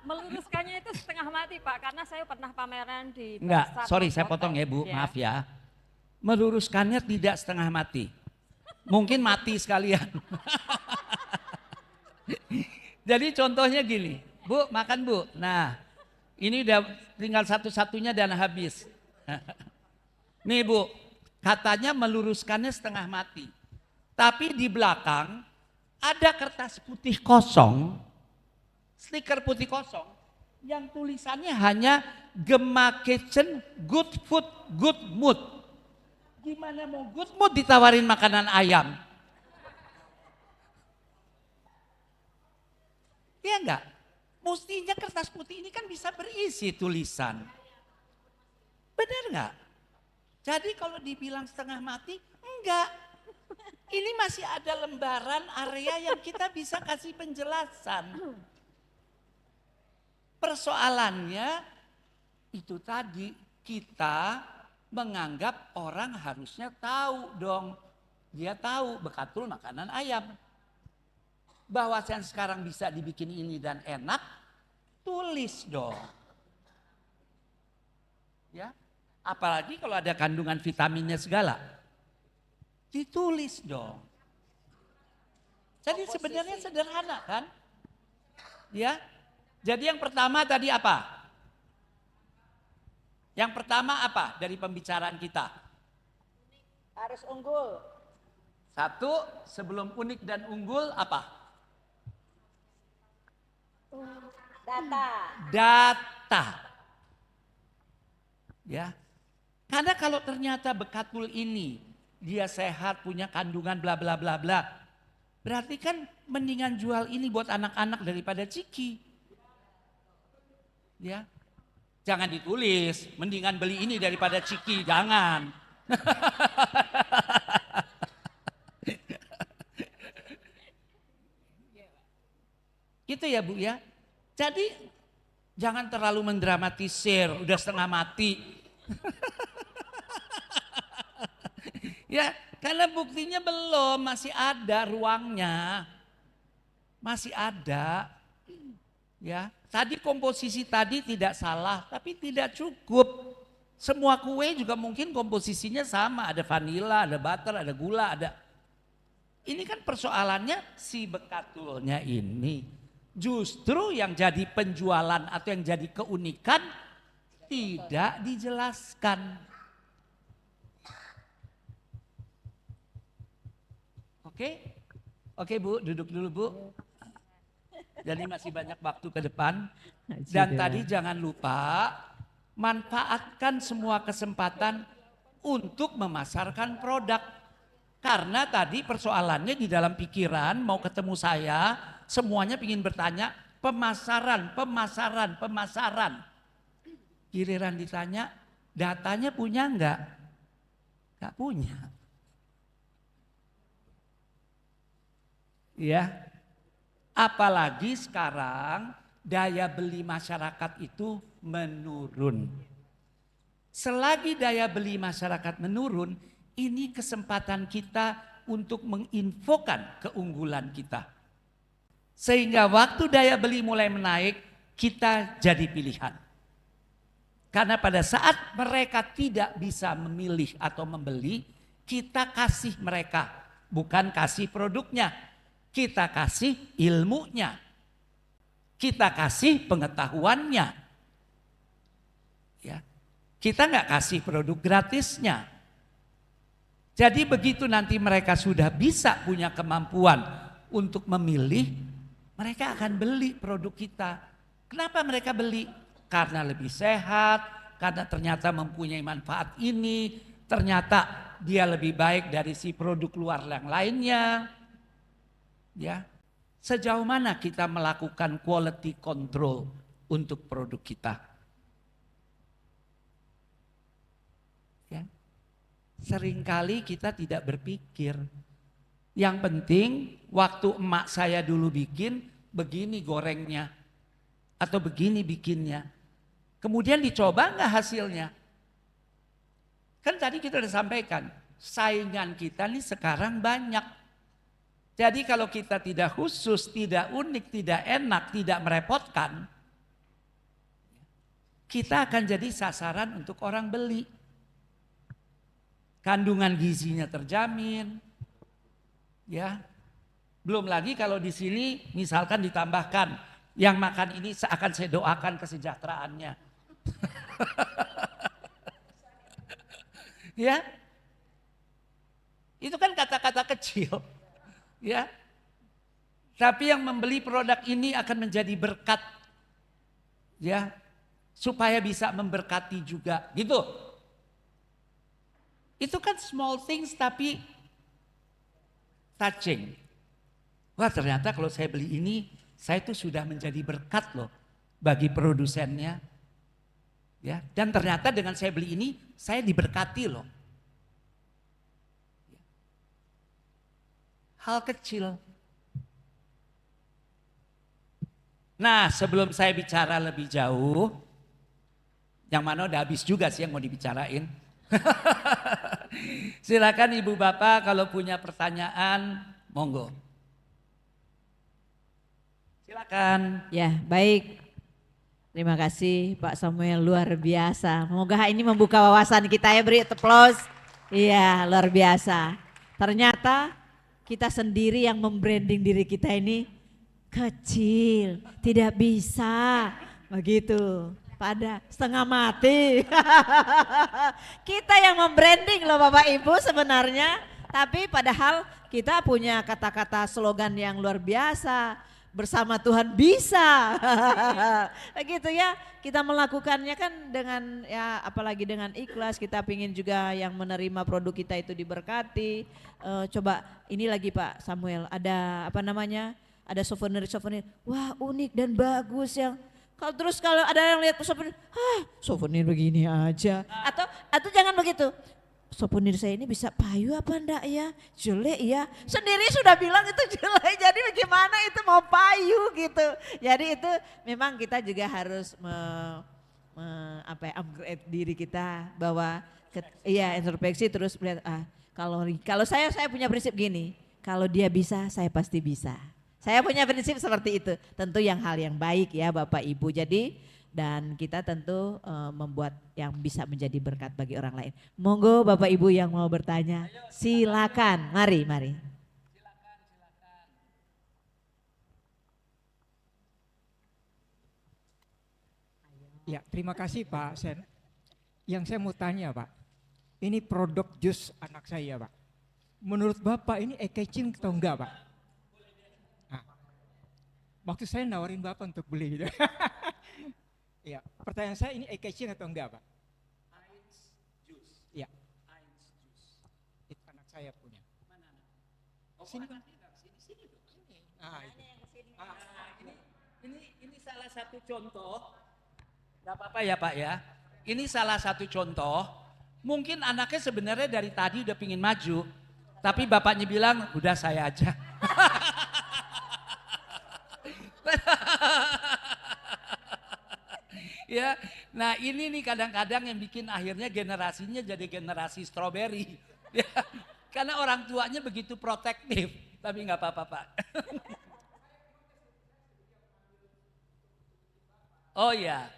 Meluruskannya itu setengah mati Pak, karena saya pernah pameran di Enggak, pasar sorry saya Mojokerto. potong ya Bu, Ya. maaf ya. Meluruskannya tidak setengah mati. Mungkin mati sekalian. Jadi contohnya gini, Bu makan Bu. Nah ini udah tinggal satu-satunya dan habis. Nih Bu, katanya meluruskannya setengah mati. Tapi di belakang ada kertas putih kosong, stiker putih kosong, yang tulisannya hanya Gema Kitchen Good Food Good Mood. Gimana mau good mood ditawarin makanan ayam? Ya enggak? Mestinya kertas putih ini kan bisa berisi tulisan. Benar enggak? Jadi kalau dibilang setengah mati, enggak. Ini masih ada lembaran area yang kita bisa kasih penjelasan. Persoalannya itu tadi, kita menganggap orang harusnya tahu dong. Dia tahu bekatul makanan ayam. Bahwa yang sekarang bisa dibikin ini dan enak, tulis dong. Ya, apalagi kalau ada kandungan vitaminnya segala, ditulis dong. Jadi sebenarnya sederhana kan? Ya, jadi yang pertama tadi apa? Yang pertama apa dari pembicaraan kita? Harus unggul. Satu, sebelum unik dan unggul apa? Data. Data. Ya. Karena kalau ternyata bekatul ini dia sehat, punya kandungan bla bla bla bla. Berarti kan mendingan jual ini buat anak-anak daripada ciki. Ya. Jangan ditulis, mendingan beli ini daripada ciki, jangan. Gitu ya Bu ya. Jadi jangan terlalu mendramatisir, udah setengah mati. Ya, karena buktinya belum, masih ada ruangnya. Masih ada. Ya, tadi komposisi tadi tidak salah, tapi tidak cukup. Semua kue juga mungkin komposisinya sama, ada vanila, ada butter, ada gula, ada. Ini kan persoalannya si bekatulnya ini. Justru yang jadi penjualan atau yang jadi keunikan tidak dijelaskan. Oke? Oke Bu, duduk dulu Bu. Jadi masih banyak waktu ke depan. Dan tadi jangan lupa manfaatkan semua kesempatan untuk memasarkan produk. Karena tadi persoalannya di dalam pikiran mau ketemu saya, semuanya ingin bertanya, pemasaran. Giliran ditanya, datanya punya enggak? Enggak punya. Ya. Apalagi sekarang daya beli masyarakat itu menurun. Selagi daya beli masyarakat menurun, ini kesempatan kita untuk menginfokan keunggulan kita. Sehingga waktu daya beli mulai menaik, kita jadi pilihan. Karena pada saat mereka tidak bisa memilih atau membeli, kita kasih mereka, bukan kasih produknya. Kita kasih ilmunya. Kita kasih pengetahuannya. Ya. Kita nggak kasih produk gratisnya. Jadi begitu nanti mereka sudah bisa punya kemampuan untuk memilih, mereka akan beli produk kita. Kenapa mereka beli? Karena lebih sehat, karena ternyata mempunyai manfaat ini, ternyata dia lebih baik dari si produk luar yang lainnya. Ya. Sejauh mana kita melakukan quality control untuk produk kita? Ya. Seringkali kita tidak berpikir. Yang penting waktu emak saya dulu bikin, begini gorengnya. Atau begini bikinnya. Kemudian dicoba enggak hasilnya? Kan tadi kita sudah sampaikan, saingan kita nih sekarang banyak. Jadi kalau kita tidak khusus, tidak unik, tidak enak, tidak merepotkan, kita akan jadi sasaran untuk orang beli. Kandungan gizinya terjamin. Ya. Belum lagi kalau di sini misalkan ditambahkan yang makan ini akan saya doakan kesejahteraannya. Ya. Itu kan kata-kata kecil. Ya. Tapi yang membeli produk ini akan menjadi berkat. Ya. Supaya bisa memberkati juga, gitu. Itu kan small things tapi touching. Wah, ternyata kalau saya beli ini, saya tuh sudah menjadi berkat loh bagi produsennya. Ya, dan ternyata dengan saya beli ini, saya diberkati loh. Hal kecil. Nah, sebelum saya bicara lebih jauh, yang mana udah habis juga sih yang mau dibicarain. Silakan Ibu Bapak kalau punya pertanyaan, monggo. Silakan. Ya, baik. Terima kasih Pak Samuel, luar biasa. Semoga ini membuka wawasan kita ya, beri applause. Iya, luar biasa. Ternyata kita sendiri yang membranding diri kita ini kecil, tidak bisa, begitu. Pada setengah mati. Kita yang membranding loh Bapak Ibu sebenarnya. Tapi padahal kita punya kata-kata slogan yang luar biasa. Bersama Tuhan bisa. Begitu ya, kita melakukannya kan dengan ya apalagi dengan ikhlas. Kita pingin juga yang menerima produk kita itu diberkati. Coba ini lagi Pak Samuel, ada apa namanya, ada souvenir-souvenir. Wah unik dan bagus yang kalau ada yang lihat souvenir, souvenir begini aja. Atau jangan begitu. Souvenir saya ini bisa payu apa enggak ya? Jelek ya. Sendiri sudah bilang itu jelek. Jadi bagaimana itu mau payu gitu. Jadi itu memang kita juga harus upgrade diri kita bahwa introspeksi terus melihat kalau saya punya prinsip gini, kalau dia bisa saya pasti bisa. Saya punya prinsip seperti itu. Tentu hal yang baik ya Bapak Ibu. Jadi dan kita tentu membuat yang bisa menjadi berkat bagi orang lain. Monggo Bapak Ibu yang mau bertanya, silakan. Mari. Silakan. Ya, terima kasih Pak Sen. Yang saya mau tanya Pak, ini produk jus anak saya Pak. Menurut Bapak ini e-catching atau enggak Pak? Waktu saya nawarin Bapak untuk beli gitu. Ya, pertanyaan saya ini e-catching atau enggak Pak? Heinz Juice. Ya. Heinz Juice. Itu anak saya punya. Mana anak? Oh, sini Pak. Pak. Sini dong. Nah, itu. salah satu contoh, nggak apa-apa ya Pak ya. Ini salah satu contoh, mungkin anaknya sebenarnya dari tadi udah pingin maju, tapi bapaknya bilang, udah saya aja. Ya, nah ini nih kadang-kadang yang bikin akhirnya generasinya jadi generasi stroberi. Ya, karena orang tuanya begitu protektif, tapi nggak apa-apa Pak. Oh ya,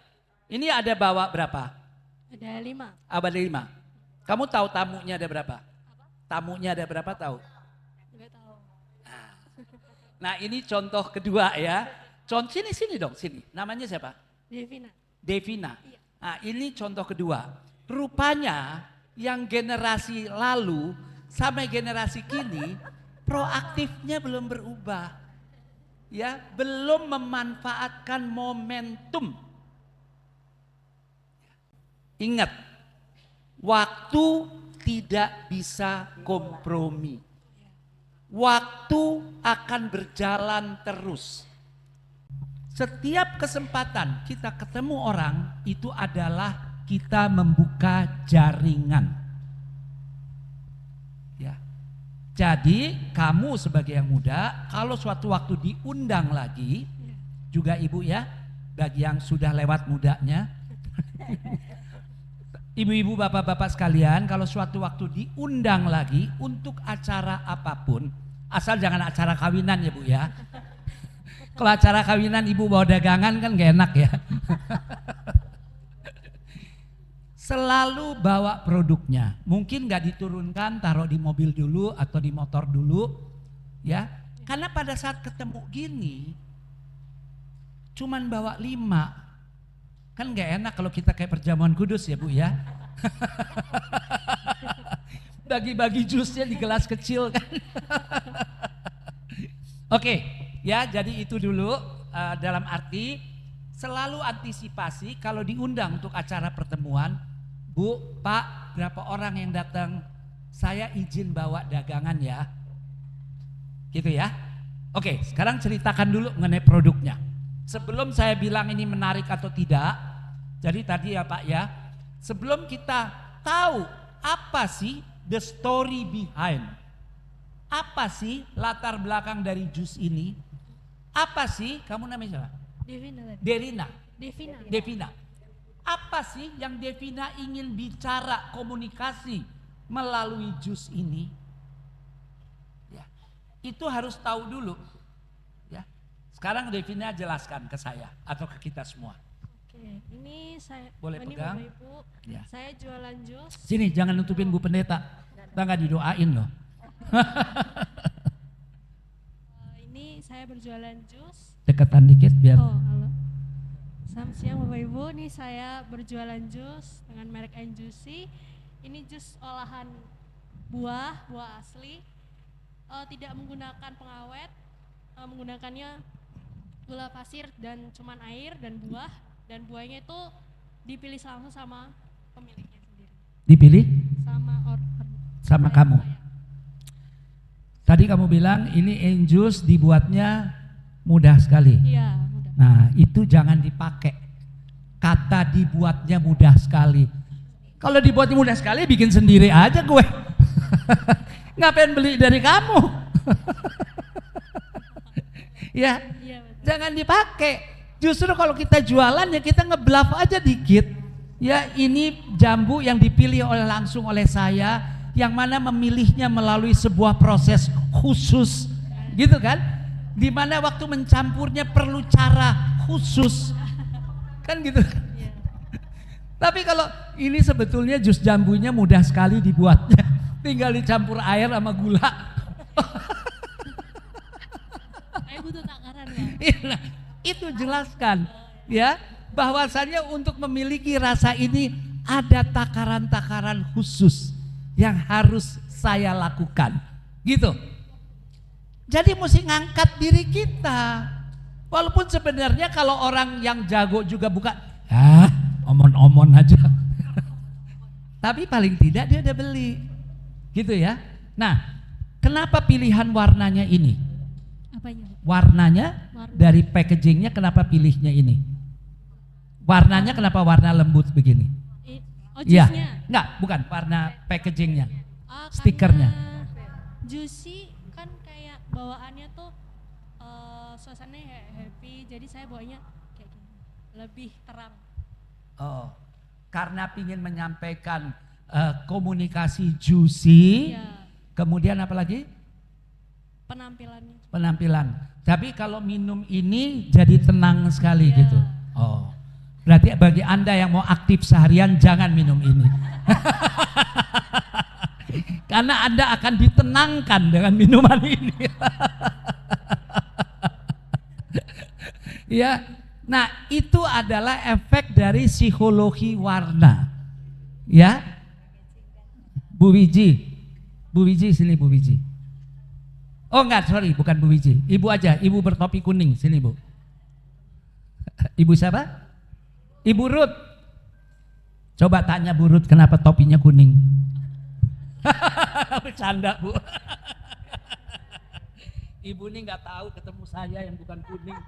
ini ada bawa berapa? Ada 5. Ada 5. Kamu tahu tamunya ada berapa? Tamunya ada berapa tahu? Enggak tahu. Nah ini contoh kedua ya. Contoh sini dong, sini. Namanya siapa? Devina. Devina. Nah ini contoh kedua. Rupanya yang generasi lalu sampai generasi kini proaktifnya belum berubah. Ya, belum memanfaatkan momentum. Ingat, waktu tidak bisa kompromi. Waktu akan berjalan terus. Setiap kesempatan kita ketemu orang itu adalah kita membuka jaringan. Ya. Jadi kamu sebagai yang muda, kalau suatu waktu diundang lagi, juga ibu ya, bagi yang sudah lewat mudanya, ibu-ibu bapak-bapak sekalian, kalau suatu waktu diundang lagi untuk acara apapun, asal jangan acara kawinan ya bu ya. Kalau acara kawinan ibu bawa dagangan kan gak enak ya. Selalu bawa produknya. Mungkin gak diturunkan, taruh di mobil dulu atau di motor dulu. Ya, karena pada saat ketemu gini, cuman bawa 5. Kan gak enak kalau kita kayak perjamuan kudus ya bu ya. Bagi-bagi jusnya di gelas kecil kan. Oke, ya jadi itu dulu dalam arti selalu antisipasi kalau diundang untuk acara pertemuan. Bu, Pak, berapa orang yang datang? Saya izin bawa dagangan ya. Gitu ya. Oke, sekarang ceritakan dulu mengenai produknya. Sebelum saya bilang ini menarik atau tidak. Jadi tadi ya Pak ya, sebelum kita tahu apa sih the story behind. Apa sih latar belakang dari jus ini? Apa sih, kamu namanya siapa? Devina. Devina. Apa sih yang Devina ingin bicara komunikasi melalui jus ini? Ya, itu harus tahu dulu. Ya, sekarang Devina jelaskan ke saya atau ke kita semua. Oke, ini saya. Boleh ini pegang? Bapak Ibu, Ya. saya jualan jus. Sini jangan nutupin Bu Pendeta, kita nggak didoain loh. Ini saya berjualan jus. Deketan dikit biar. Oh, halo. Selamat siang Bapak Ibu, ini saya berjualan jus dengan merek Juicy. Ini jus olahan buah asli, tidak menggunakan pengawet, menggunakannya gula pasir dan cuman air dan buah, dan buahnya itu dipilih langsung sama pemiliknya sendiri. Dipilih? Sama kamu. Tadi kamu bilang ini Enjus dibuatnya mudah sekali. Iya, mudah. Nah itu jangan dipakai kata dibuatnya mudah sekali. Kalau dibuatnya mudah sekali bikin sendiri aja gue. Ngapain beli dari kamu? Ya, jangan dipakai. Justru kalau kita jualan ya kita ngebluff aja dikit. Ya ini jambu yang dipilih langsung oleh saya, yang mana memilihnya melalui sebuah proses khusus, gitu kan? Di mana waktu mencampurnya perlu cara khusus, kan gitu. Tapi kalau ini sebetulnya jus jambunya mudah sekali dibuatnya, tinggal dicampur air sama gula. Saya butuh takaran Nah, itu jelaskan ya, bahwasannya untuk memiliki rasa ini ada takaran-takaran khusus yang harus saya lakukan, gitu. Jadi mesti ngangkat diri kita. Walaupun sebenarnya kalau orang yang jago juga bukan, omon-omon aja. Tapi paling tidak dia udah beli, gitu ya. Nah, kenapa pilihan warnanya ini? Apanya? Warnanya, Warna. dari packagingnya kenapa pilihnya ini? Warnanya kenapa warna lembut begini? Oh, Iya, jusnya? enggak, bukan warna packagingnya, Oh, stikernya. Juicy kan kayak bawaannya tuh suasananya happy, jadi saya bawanya kayak gini, lebih terang. Oh, karena ingin menyampaikan komunikasi juicy, Iya. kemudian apa lagi? Penampilannya. Penampilan. Tapi kalau minum ini jadi tenang sekali Iya. gitu. Oh, berarti bagi Anda yang mau aktif seharian jangan minum ini. Karena Anda akan ditenangkan dengan minuman ini. Ya, nah itu adalah efek dari psikologi warna. Ya, Bu Wiji sini Bu Wiji. Oh enggak, sorry, bukan Bu Wiji. Ibu aja, ibu bertopi kuning, sini Bu. Ibu siapa? Ibu Ruth. Coba tanya Bu Ruth kenapa topinya kuning. Bercanda Bu. Ibu ini nggak tahu ketemu saya yang bukan kuning.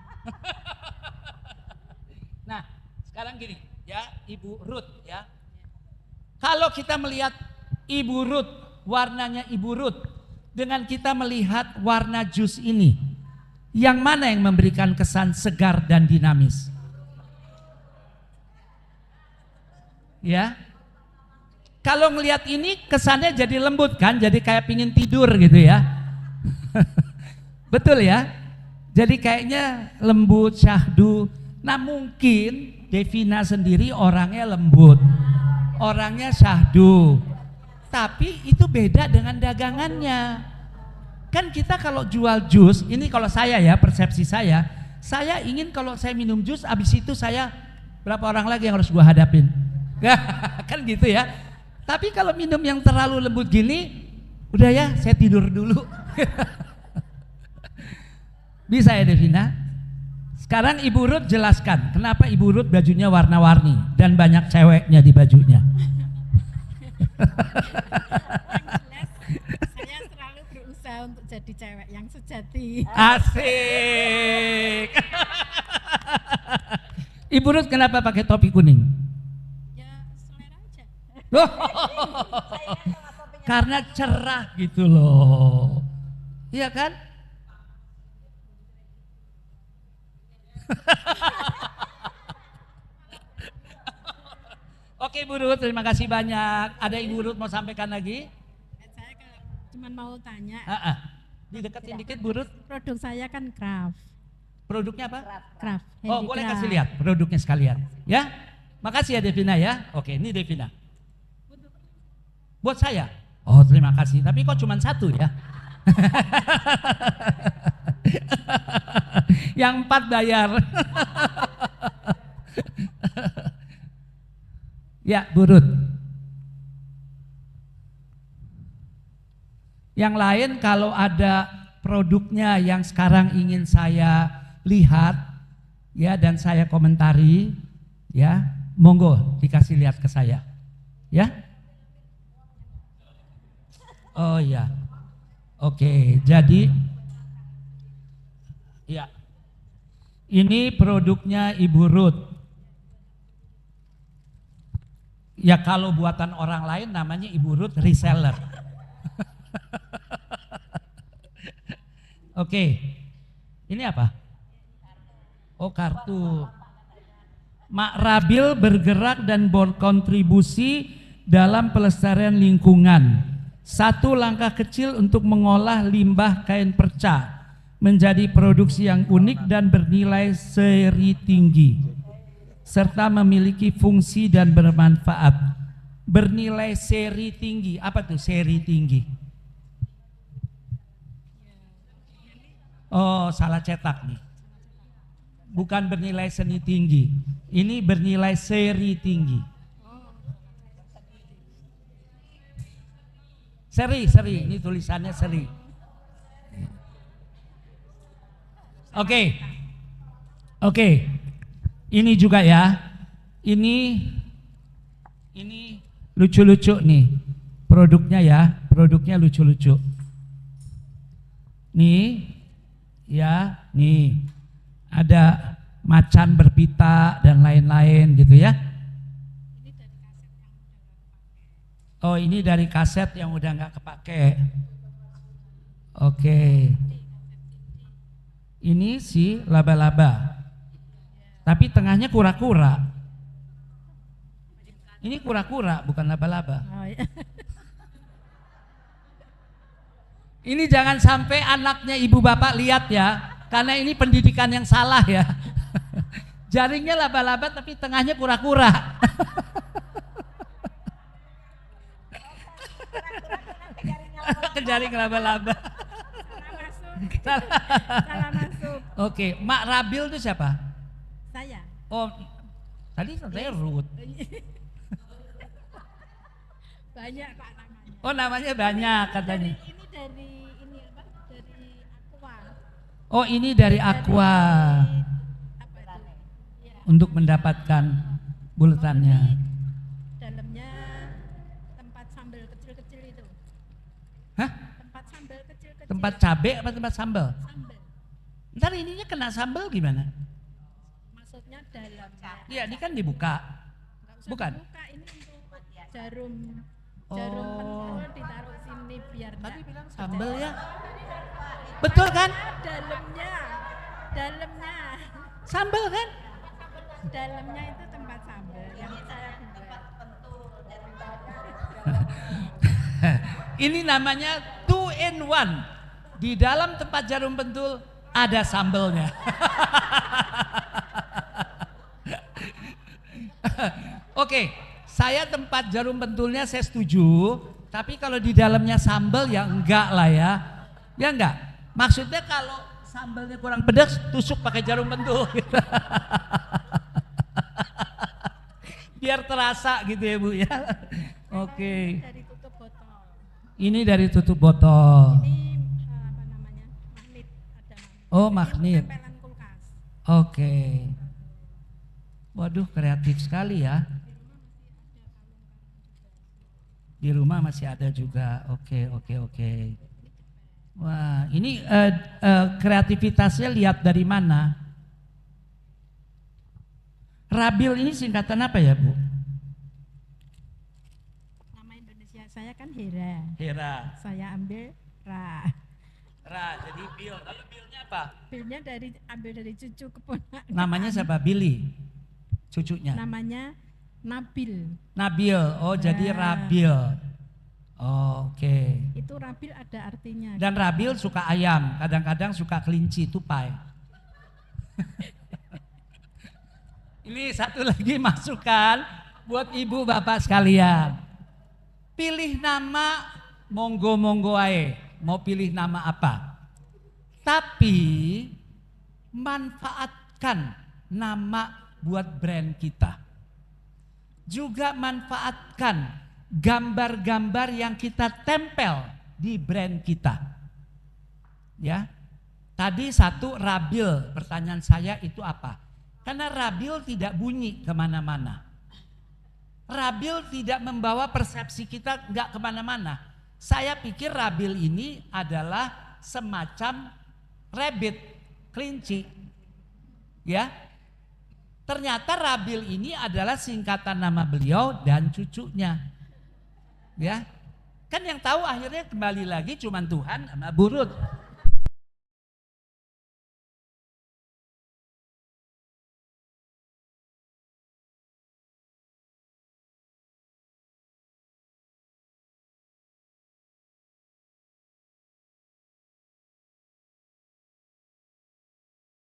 Nah, sekarang gini ya, Ibu Ruth ya. Kalau kita melihat Ibu Ruth, warnanya Ibu Ruth, dengan kita melihat warna jus ini, yang mana yang memberikan kesan segar dan dinamis? Ya. Kalau ngelihat ini kesannya jadi lembut kan, jadi kayak pingin tidur gitu ya. Betul ya? Jadi kayaknya lembut, syahdu. Nah mungkin Devina sendiri orangnya lembut, orangnya syahdu. Tapi itu beda dengan dagangannya. Kan kita kalau jual jus, ini kalau saya ya, persepsi saya ingin kalau saya minum jus, abis itu saya berapa orang lagi yang harus gua hadapin? Kan gitu ya. Tapi kalau minum yang terlalu lembut gini, udah ya saya tidur dulu. Bisa ya Devina? Sekarang Ibu Ruth jelaskan kenapa Ibu Ruth bajunya warna-warni dan banyak ceweknya di bajunya. Saya selalu berusaha untuk jadi cewek yang sejati. Asik. Ibu Ruth kenapa pakai topi kuning? Ya selera aja. Karena cerah gitu loh. Iya kan? Oke Bu Ruth, terima kasih banyak. Ada Ibu Ruth mau sampaikan lagi? Saya cuma mau tanya. Dideketin dikit Bu Ruth. Produk saya kan craft. Produknya apa? Craft. Oh boleh kasih lihat produknya sekalian. Ya, makasih ya Devina ya. Oke ini Devina. Buat saya. Oh terima kasih. Tapi kok cuma satu ya? Yang 4 bayar. Ya Bu Ruth. Yang lain kalau ada produknya yang sekarang ingin saya lihat ya dan saya komentari ya, monggo dikasih lihat ke saya. Ya. Oh ya. Oke, jadi ya. Ini produknya Ibu Ruth. Ya kalau buatan orang lain namanya Ibu Ruth reseller. Oke. Ini apa? Oh kartu. Mak Rabil bergerak dan berkontribusi dalam pelestarian lingkungan. Satu langkah kecil untuk mengolah limbah kain perca menjadi produksi yang unik dan bernilai seri tinggi, serta memiliki fungsi dan bermanfaat. Bernilai seri tinggi, apa tuh seri tinggi? Oh salah cetak nih. Bukan bernilai seni tinggi, ini bernilai seri tinggi. Seri, ini tulisannya seri. Oke. Ini juga ya. Ini lucu-lucu nih. Produknya ya, produknya lucu-lucu. Nih, Ya, nih ada macan berpita dan lain-lain gitu ya. Oh, ini dari kaset yang udah nggak kepake. Oke. Ini si laba-laba. Tapi tengahnya kura-kura. Ini kura-kura bukan laba-laba. Oh, iya. Ini jangan sampai anaknya ibu bapak lihat ya, karena ini pendidikan yang salah ya. Jaringnya laba-laba tapi tengahnya kura-kura. Jaring laba-laba. Salah masuk. Oke, Mak Rabil itu siapa? Saya. Oh, tadi saya Ruth. Banyak Pak namanya. Oh, namanya banyak katanya. Ini dari ini apa? Dari Aqua. Oh, ini dari Aqua. Untuk mendapatkan buletannya. Dalamnya tempat sambal kecil-kecil itu. Hah? Tempat sambal kecil-kecil. Tempat cabai apa tempat sambal? Sambal. Ntar ininya kena sambal gimana? Maksudnya dalamnya. Iya, ini kan dibuka. Nggak usah Bukan? dibuka, ini untuk jarum pentul ditaruh sini biar Tapi bilang nggak sambal bercecek. ya. Betul kan? Dalamnya. Sambal kan? Dalamnya itu tempat sambal yang saya buat. Ini namanya 2 in 1. Di dalam tempat jarum pentul ada sambelnya. Oke, saya tempat jarum pentulnya saya setuju, tapi kalau di dalamnya sambal ya enggak lah ya. Ya enggak. Maksudnya kalau sambalnya kurang pedas, tusuk pakai jarum pentul. Biar terasa gitu ya Bu ya. Oke. Dari tutup botol. Ini dari tutup botol. Ini apa namanya? Magnet, ada magnet. Oh, Ini magnet. tempelan kulkas. Oke. Waduh, kreatif sekali ya. Di rumah masih ada juga. Oke. Wah, ini kreativitasnya lihat dari mana? Rabil ini singkatan apa ya, Bu? Nama Indonesia saya kan Hera. Hera. Saya ambil Ra. Ra, jadi Bil. Lalu Bilnya apa? Bilnya ambil dari cucu keponakan. Namanya siapa? Billy. Cucunya. Namanya Nabil. Nabil. Oh, jadi Rabil. Oh, oke. Itu Rabil ada artinya. Dan Rabil suka ayam, kadang-kadang suka kelinci, tupai. Ini satu lagi masukan buat ibu bapak sekalian. Pilih nama monggo-monggo ae. Mau pilih nama apa? Tapi manfaatkan nama buat brand kita. Juga manfaatkan gambar-gambar yang kita tempel di brand kita. Ya. Tadi satu Rabil, pertanyaan saya itu apa? Karena Rabil tidak bunyi kemana-mana. Rabil tidak membawa persepsi kita nggak kemana-mana. Saya pikir Rabil ini adalah semacam rabbit, kelinci. Ya. Ternyata Rabil ini adalah singkatan nama beliau dan cucunya. Ya. Kan yang tahu akhirnya kembali lagi cuman Tuhan sama Bu Ruth.